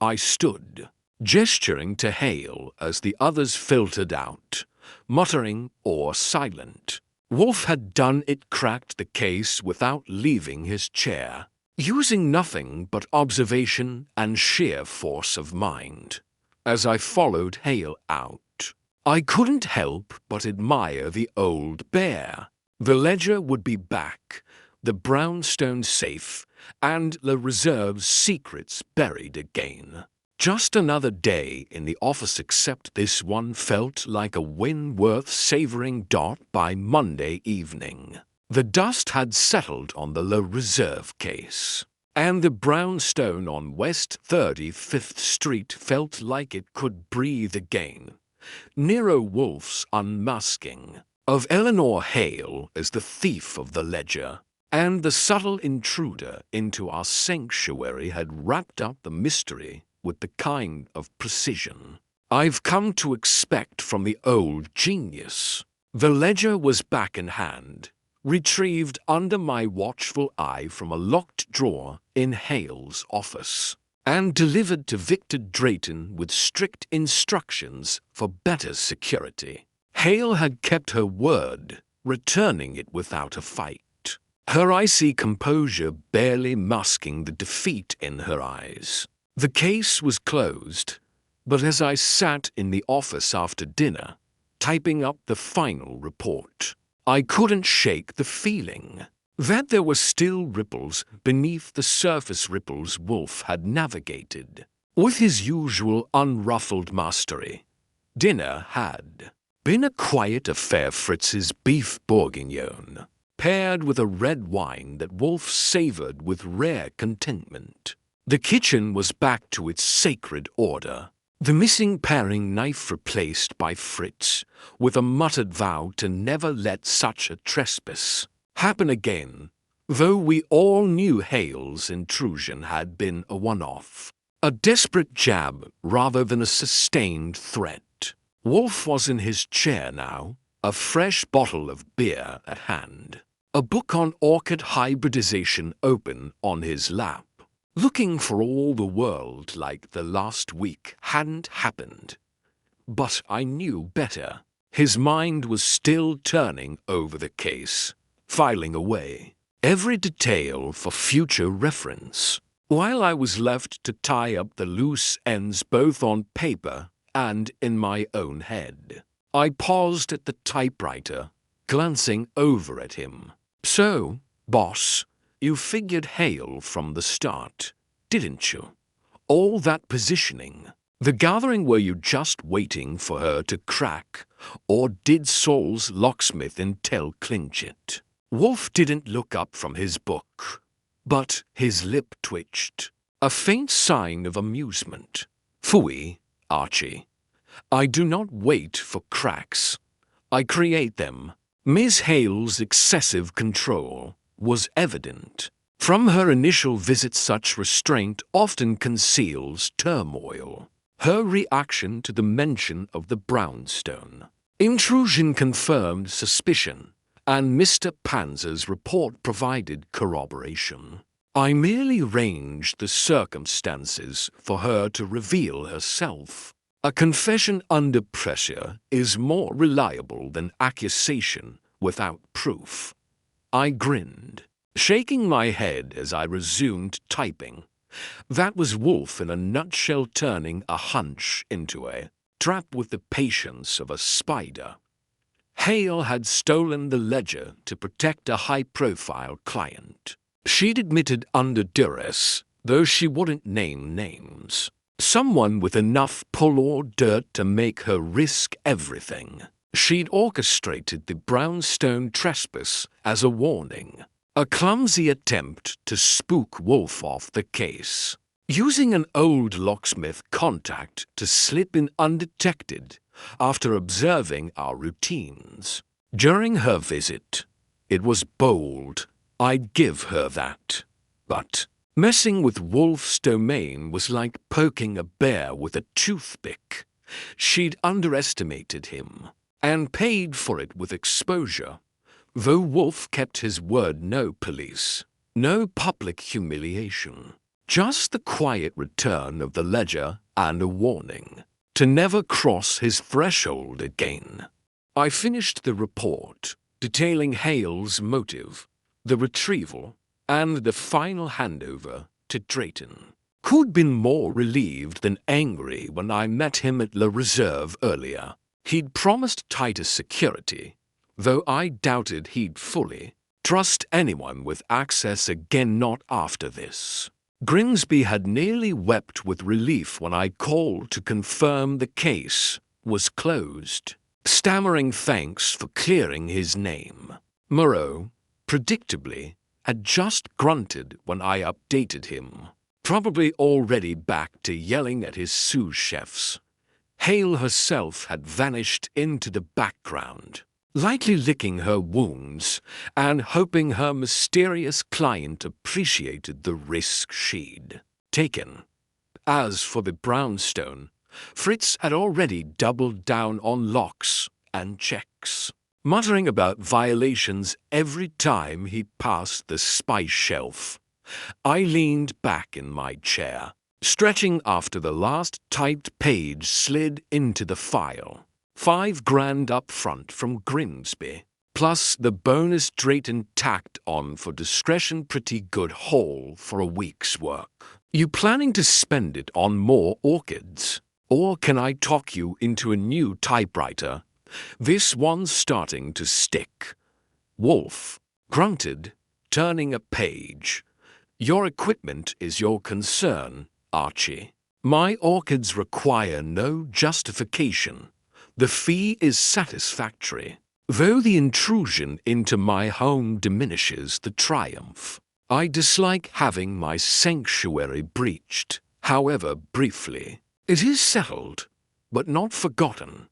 I stood, gesturing to Hale as the others filtered out, muttering or silent. Wolfe had done it, cracked the case without leaving his chair, using nothing but observation and sheer force of mind. As I followed Hale out, I couldn't help but admire the old bear. The ledger would be back, the brownstone safe, and the Reserve's secrets buried again. Just another day in the office, except this one felt like a win worth savoring. By Monday evening, the dust had settled on the La Reserve case, and the brownstone on West 35th Street felt like it could breathe again. Nero Wolfe's unmasking of Eleanor Hale as the thief of the ledger and the subtle intruder into our sanctuary had wrapped up the mystery with the kind of precision I've come to expect from the old genius. The ledger was back in hand, retrieved under my watchful eye from a locked drawer in Hale's office, and delivered to Victor Drayton with strict instructions for better security. Hale had kept her word, returning it without a fight. her icy composure barely masking the defeat in her eyes. The case was closed, but as I sat in the office after dinner, typing up the final report, I couldn't shake the feeling that there were still ripples beneath the surface ripples Wolfe had navigated. With his usual unruffled mastery, dinner had been a quiet affair. Fritz's beef bourguignon, paired with a red wine that Wolfe savored with rare contentment. The kitchen was back to its sacred order, the missing paring knife replaced by Fritz with a muttered vow to never let such a trespass happen again, though we all knew Hale's intrusion had been a one-off, a desperate jab rather than a sustained threat. Wolfe was in his chair now, a fresh bottle of beer at hand, a book on orchid hybridization open on his lap, looking for all the world like the last week hadn't happened. But I knew better. His mind was still turning over the case, filing away every detail for future reference, while I was left to tie up the loose ends both on paper and in my own head. I paused at the typewriter, glancing over at him. "So, boss, you figured Hale from the start, didn't you? All that positioning. The gathering, were you just waiting for her to crack, or did Saul's locksmith intel clinch it?" Wolfe didn't look up from his book, but his lip twitched, a faint sign of amusement. "Phooey, Archie. I do not wait for cracks. I create them." Miss Hale's excessive control was evident. From her initial visit, such restraint often conceals turmoil. Her reaction to the mention of the brownstone intrusion confirmed suspicion, and Mr. Panzer's report provided corroboration. I merely arranged the circumstances for her to reveal herself. A confession under pressure is more reliable than accusation without proof. I grinned, shaking my head as I resumed typing. That was Wolfe in a nutshell, turning a hunch into a trap with the patience of a spider. Hale had stolen the ledger to protect a high-profile client. She'd admitted under duress, though she wouldn't name names. Someone with enough pull or dirt to make her risk everything. She'd orchestrated the brownstone trespass as a warning, a clumsy attempt to spook Wolfe off the case, using an old locksmith contact to slip in undetected after observing our routines. During her visit, it was bold, I'd give her that. But messing with Wolfe's domain was like poking a bear with a toothpick. She'd underestimated him, and paid for it with exposure. Though Wolfe kept his word, no police, no public humiliation, just the quiet return of the ledger and a warning to never cross his threshold again. I finished the report, detailing Hale's motive, the retrieval, and the final handover to Drayton. Could been more relieved than angry when I met him at La Reserve earlier. He'd promised tighter security, though I doubted he'd fully trust anyone with access again, not after this. Grimsby had nearly wept with relief when I called to confirm the case was closed, stammering thanks for clearing his name. Moreau, predictably, had just grunted when I updated him, probably already back to yelling at his sous chefs. Hale herself had vanished into the background, lightly licking her wounds and hoping her mysterious client appreciated the risk she'd taken. As for the brownstone, Fritz had already doubled down on locks and checks, muttering about violations every time he passed the spice shelf. I leaned back in my chair, stretching after the last typed page slid into the file. $5,000 up front from Grimsby. plus the bonus Drayton tacked on for discretion. Pretty good haul for a week's work. You planning to spend it on more orchids? Or can I talk you into a new typewriter? This one's starting to stick. Wolfe grunted, turning a page. Your equipment is your concern, Archie. My orchids require no justification. The fee is satisfactory, though the intrusion into my home diminishes the triumph. I dislike having my sanctuary breached, however briefly. It is settled, but not forgotten.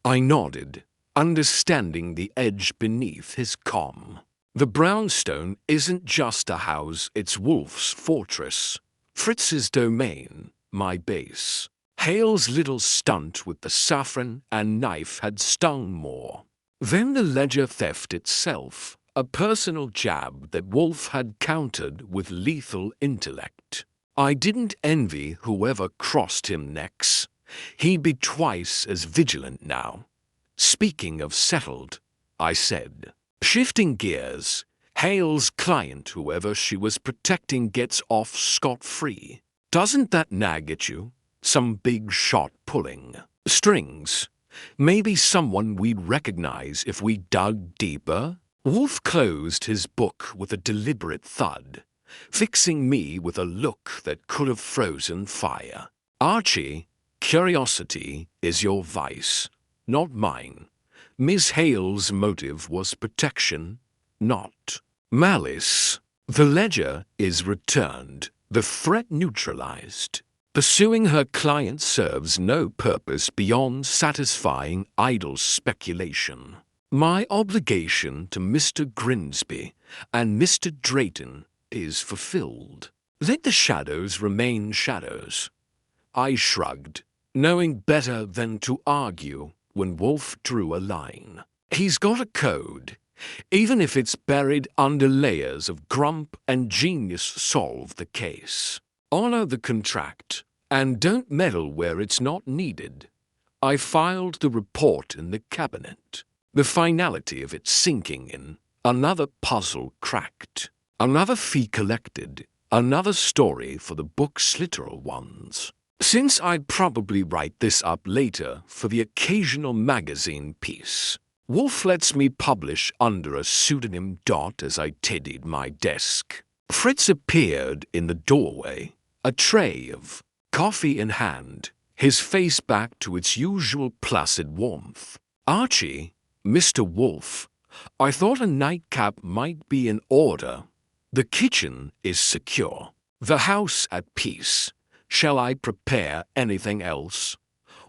I nodded, understanding the edge beneath his calm. The brownstone isn't just a house, it's Wolfe's fortress. Fritz's domain, my base. Hale's little stunt with the saffron and knife had stung more. Then the ledger theft itself, a personal jab that Wolfe had countered with lethal intellect. I didn't envy whoever crossed him next. He'd be twice as vigilant now. Speaking of settled, I said, shifting gears, Hale's client, whoever she was protecting, gets off scot-free. Doesn't that nag at you? Some big shot pulling strings. Maybe someone we'd recognize if we dug deeper? Wolfe closed his book with a deliberate thud, fixing me with a look that could have frozen fire. Archie, curiosity is your vice, not mine. Miss Hale's motive was protection, not malice. The ledger is returned, the threat neutralized. Pursuing her client serves no purpose beyond satisfying idle speculation. My obligation to Mr. Grimsby and Mr. Drayton is fulfilled. Let the shadows remain shadows. I shrugged, knowing better than to argue when Wolfe drew a line. He's got a code. Even if it's buried under layers of grump and genius, solve the case. Honor the contract, and don't meddle where it's not needed. I filed the report in the cabinet, the finality of it sinking in. Another puzzle cracked, another fee collected, another story for the book's literal ones. Since I'd probably write this up later for the occasional magazine piece, Wolfe lets me publish under a pseudonym. As I tidied my desk, Fritz appeared in the doorway, a tray of coffee in hand, his face back to its usual placid warmth. Archie, Mr. Wolfe, I thought a nightcap might be in order. The kitchen is secure, the house at peace. Shall I prepare anything else?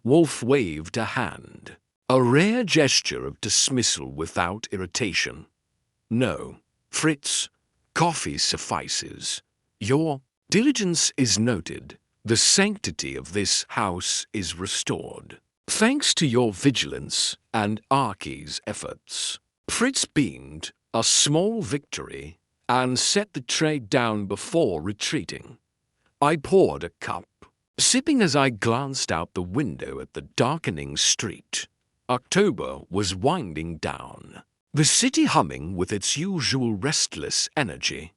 Wolfe waved a hand, a rare gesture of dismissal without irritation. No, Fritz, coffee suffices. Your diligence is noted. The sanctity of this house is restored, thanks to your vigilance and Archie's efforts. Fritz beamed, a small victory, and set the tray down before retreating. I poured a cup, sipping as I glanced out the window at the darkening street. October was winding down, the city humming with its usual restless energy.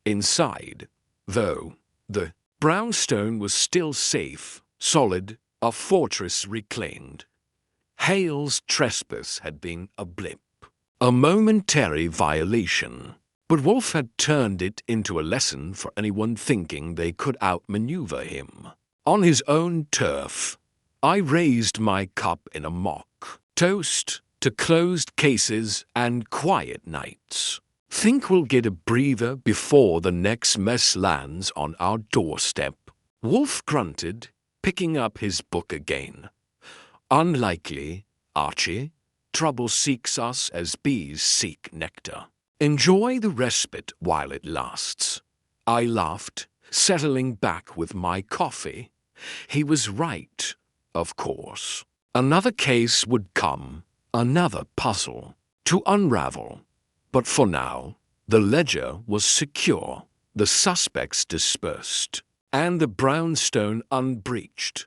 Inside, though, the brownstone was still safe, solid, a fortress reclaimed. Hale's trespass had been a blip, a momentary violation, but Wolfe had turned it into a lesson for anyone thinking they could outmaneuver him. On his own turf, I raised my cup in a mock toast to closed cases and quiet nights. Think we'll get a breather before the next mess lands on our doorstep? Wolfe grunted, picking up his book again. Unlikely, Archie. Trouble seeks us as bees seek nectar. Enjoy the respite while it lasts. I laughed, settling back with my coffee. He was right, of course. Another case would come, another puzzle to unravel. But for now, the ledger was secure, the suspects dispersed, and the brownstone unbreached.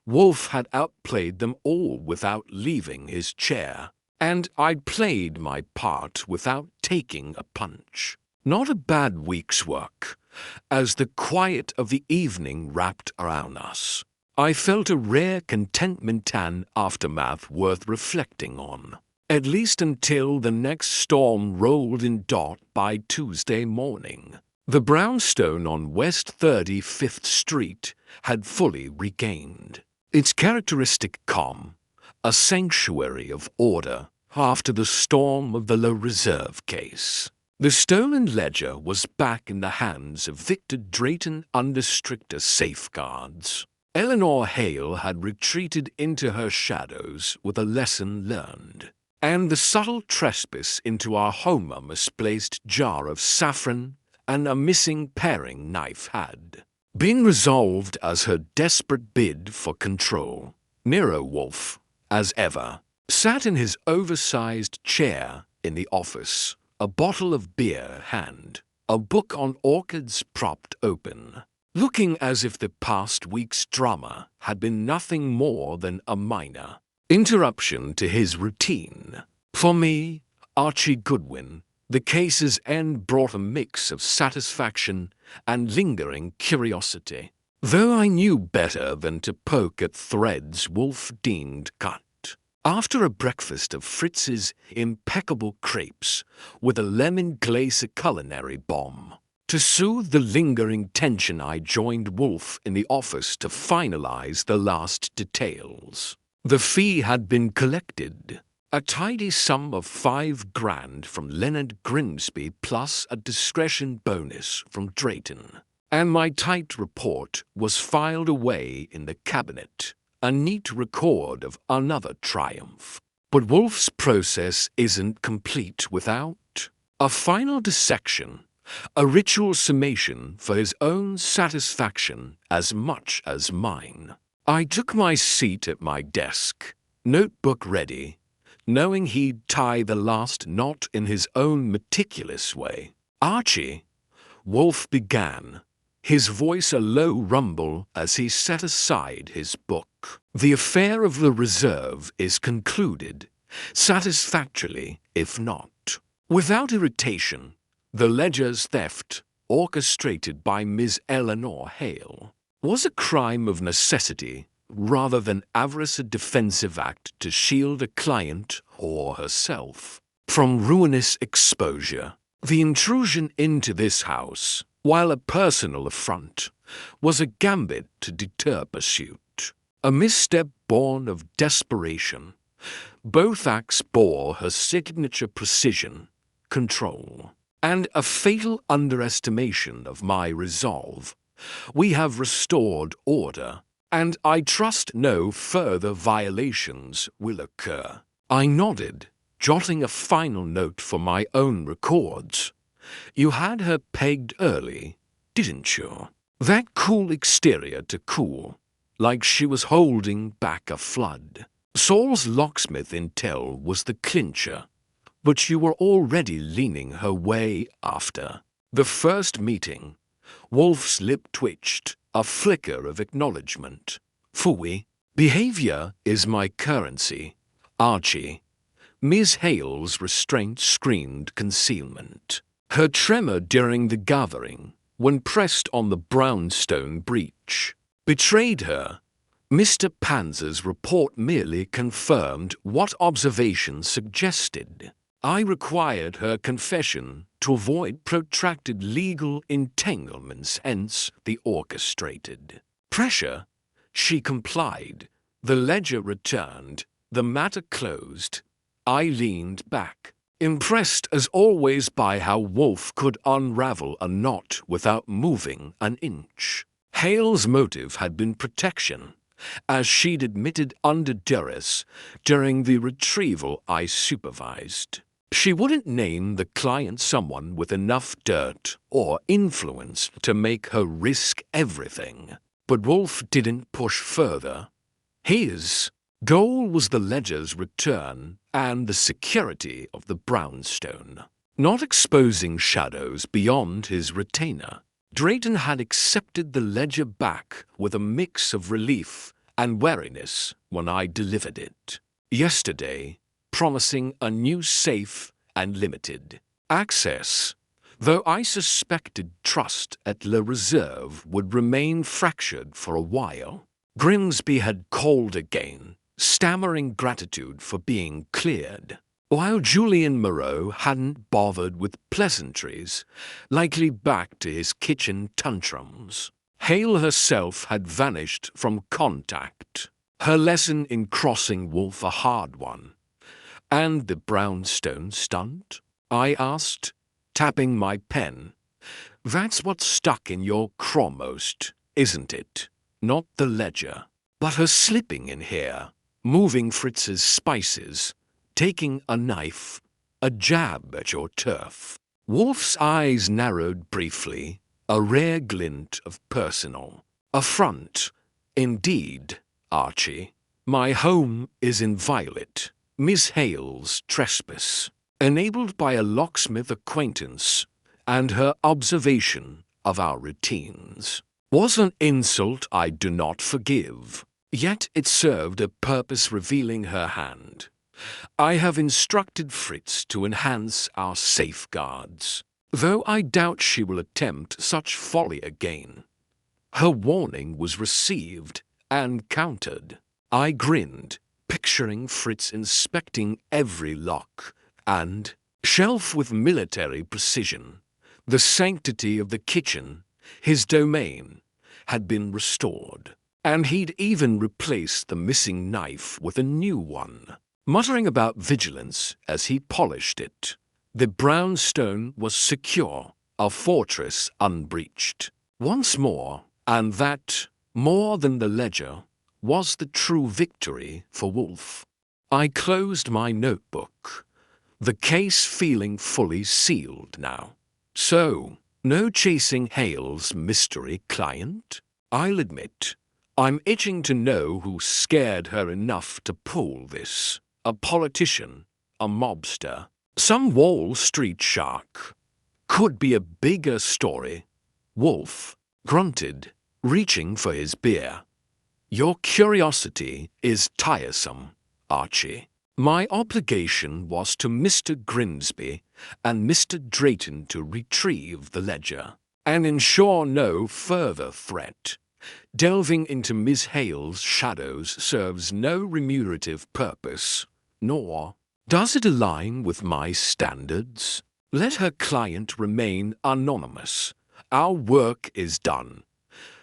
Wolfe had outplayed them all without leaving his chair. and I'd played my part without taking a punch. Not a bad week's work. As the quiet of the evening wrapped around us, I felt a rare contentment and aftermath worth reflecting on, at least until the next storm rolled in by Tuesday morning. The brownstone on West 35th Street had fully regained its characteristic calm, a sanctuary of order after the storm of the low reserve case. The stolen ledger was back in the hands of Victor Drayton under stricter safeguards. Eleanor Hale had retreated into her shadows with a lesson learned, and the subtle trespass into our home a misplaced jar of saffron and a missing paring knife had been resolved as her desperate bid for control. Nero Wolfe, as ever, sat in his oversized chair in the office, a bottle of beer hand, a book on orchids propped open, looking as if the past week's drama had been nothing more than a minor interruption to his routine. For me, Archie Goodwin, the case's end brought a mix of satisfaction and lingering curiosity, though I knew better than to poke at threads Wolfe deemed cut. After a breakfast of Fritz's impeccable crepes with a lemon glace culinary bomb, to soothe the lingering tension I joined Wolfe in the office to finalize the last details. The fee had been collected, a tidy sum of $5,000 from Leonard Grimsby plus a discretion bonus from Drayton, and my tight report was filed away in the cabinet, a neat record of another triumph. But Wolfe's process isn't complete without a final dissection, a ritual summation for his own satisfaction as much as mine. I took my seat at my desk, notebook ready, knowing he'd tie the last knot in his own meticulous way. "Archie," Wolfe began, his voice a low rumble as he set aside his book. "The affair of the reserve is concluded, satisfactorily if not without irritation. The ledger's theft, orchestrated by Ms. Eleanor Hale, was a crime of necessity rather than avarice, a defensive act to shield a client or herself from ruinous exposure. The intrusion into this house, while a personal affront, was a gambit to deter pursuit, a misstep born of desperation. Both acts bore her signature precision, control, and a fatal underestimation of my resolve. We have restored order, and I trust no further violations will occur." I nodded, jotting a final note for my own records. "You had her pegged early, didn't you? That cool exterior to cool, like she was holding back a flood. Saul's locksmith intel was the clincher, but you were already leaning her way after the first meeting." Wolfe's lip twitched, a flicker of acknowledgement. "Phooey. Behavior is my currency, Archie." Ms. Hale's restraint screamed concealment. Her tremor during the gathering, when pressed on the brownstone breach, betrayed her. Mr. Panzer's report merely confirmed what observation suggested. I required her confession to avoid protracted legal entanglements, hence the orchestrated pressure. She complied. The ledger returned, the matter closed. I leaned back, impressed as always by how Wolfe could unravel a knot without moving an inch. Hale's motive had been protection, as she'd admitted under duress during the retrieval I supervised. She wouldn't name the client someone with enough dirt or influence to make her risk everything. But Wolfe didn't push further. His goal was the ledger's return and the security of the brownstone, not exposing shadows beyond his retainer. Drayton had accepted the ledger back with a mix of relief and wariness when I delivered it. Yesterday, promising a new safe and limited access, though I suspected trust at Le Reserve would remain fractured for a while. Grimsby had called again, stammering gratitude for being cleared, while Julian Moreau hadn't bothered with pleasantries, likely back to his kitchen tantrums. Hale herself had vanished from contact, her lesson in crossing Wolfe a hard one. "And the brownstone stunt?" I asked, tapping my pen. "That's what's stuck in your craw most, isn't it? Not the ledger, but her slipping in here, moving Fritz's spices, taking a knife, a jab at your turf." Wolfe's eyes narrowed briefly, a rare glint of personal affront. "Indeed, Archie, my home is inviolate. Miss Hale's trespass, enabled by a locksmith acquaintance and her observation of our routines, was an insult I do not forgive. Yet it served a purpose revealing her hand. I have instructed Fritz to enhance our safeguards, though I doubt she will attempt such folly again." Her warning was received and countered. I grinned, picturing Fritz inspecting every lock and shelf with military precision. The sanctity of the kitchen, his domain, had been restored, and he'd even replaced the missing knife with a new one. Muttering about vigilance as he polished it, the brownstone was secure, a fortress unbreached. Once more, and that, more than the ledger, was the true victory for Wolfe. I closed my notebook, the case feeling fully sealed now. So, no chasing Hale's mystery client? I'll admit, I'm itching to know who scared her enough to pull this. A politician, a mobster, some Wall Street shark. Could be a bigger story. Wolfe grunted, reaching for his beer. "Your curiosity is tiresome, Archie. My obligation was to Mr. Grimsby and Mr. Drayton to retrieve the ledger and ensure no further threat. Delving into Miss Hale's shadows serves no remunerative purpose, nor does it align with my standards. Let her client remain anonymous. Our work is done.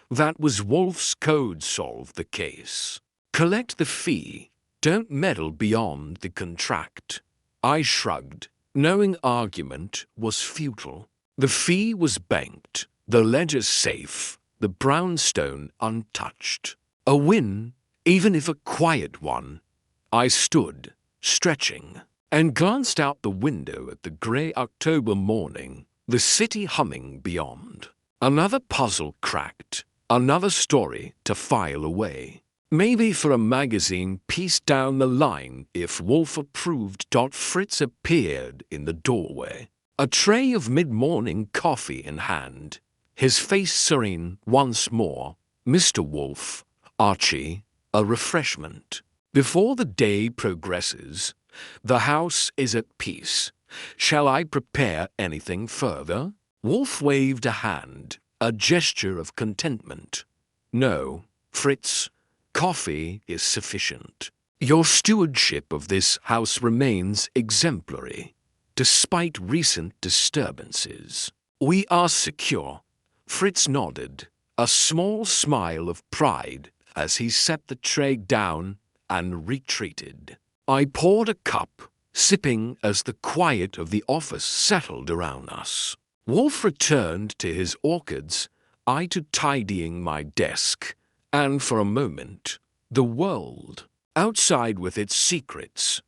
That was Wolfe's code solve the case. Collect the fee. Don't meddle beyond the contract." I shrugged, knowing argument was futile. The fee was banked, the ledger safe, the brownstone untouched. A win, even if a quiet one. I stood, stretching, and glanced out the window at the grey October morning, the city humming beyond. Another puzzle cracked, another story to file away. Maybe for a magazine piece down the line if Wolfe approved. Fritz appeared in the doorway, a tray of mid-morning coffee in hand, his face serene once more. "Mr. Wolfe, Archie, a refreshment. Before the day progresses, the house is at peace. Shall I prepare anything further?" Wolfe waved a hand, a gesture of contentment. "No, Fritz. Coffee is sufficient. Your stewardship of this house remains exemplary, despite recent disturbances. We are secure." Fritz nodded, a small smile of pride as he set the tray down and retreated. I poured a cup, sipping as the quiet of the office settled around us. Wolfe returned to his orchids, I to tidying my desk, and for a moment, the world, outside with its secrets,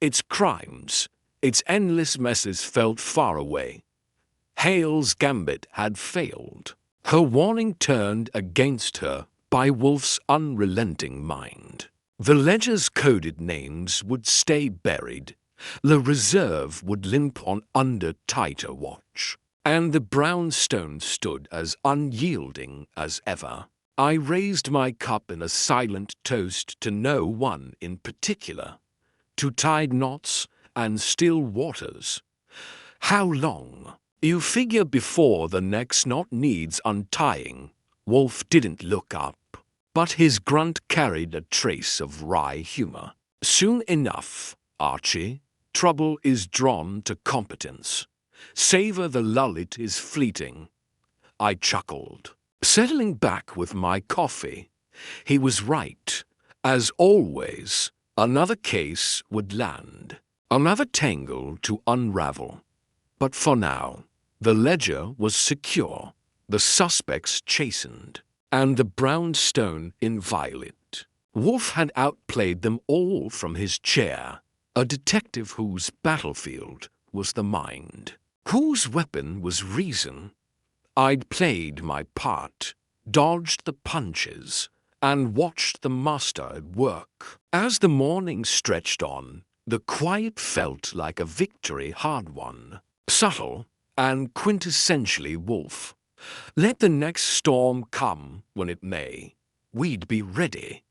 its crimes, its endless messes felt far away. Hale's gambit had failed, her warning turned against her by Wolfe's unrelenting mind. The ledger's coded names would stay buried, the reserve would limp on under tighter watch, and the brownstone stood as unyielding as ever. I raised my cup in a silent toast to no one in particular, to tide knots and still waters. How long? You figure before the next knot needs untying. Wolfe didn't look up, but his grunt carried a trace of wry humor. Soon enough, Archie. Trouble is drawn to competence. Savor the lull, it is fleeting. I chuckled, settling back with my coffee. He was right. As always, another case would land, another tangle to unravel. But for now, the ledger was secure, the suspects chastened, and the brown stone inviolate. Wolfe had outplayed them all from his chair, a detective whose battlefield was the mind, whose weapon was reason. I'd played my part, dodged the punches, and watched the master at work. As the morning stretched on, the quiet felt like a victory hard won, subtle and quintessentially Wolfe. Let the next storm come when it may, we'd be ready.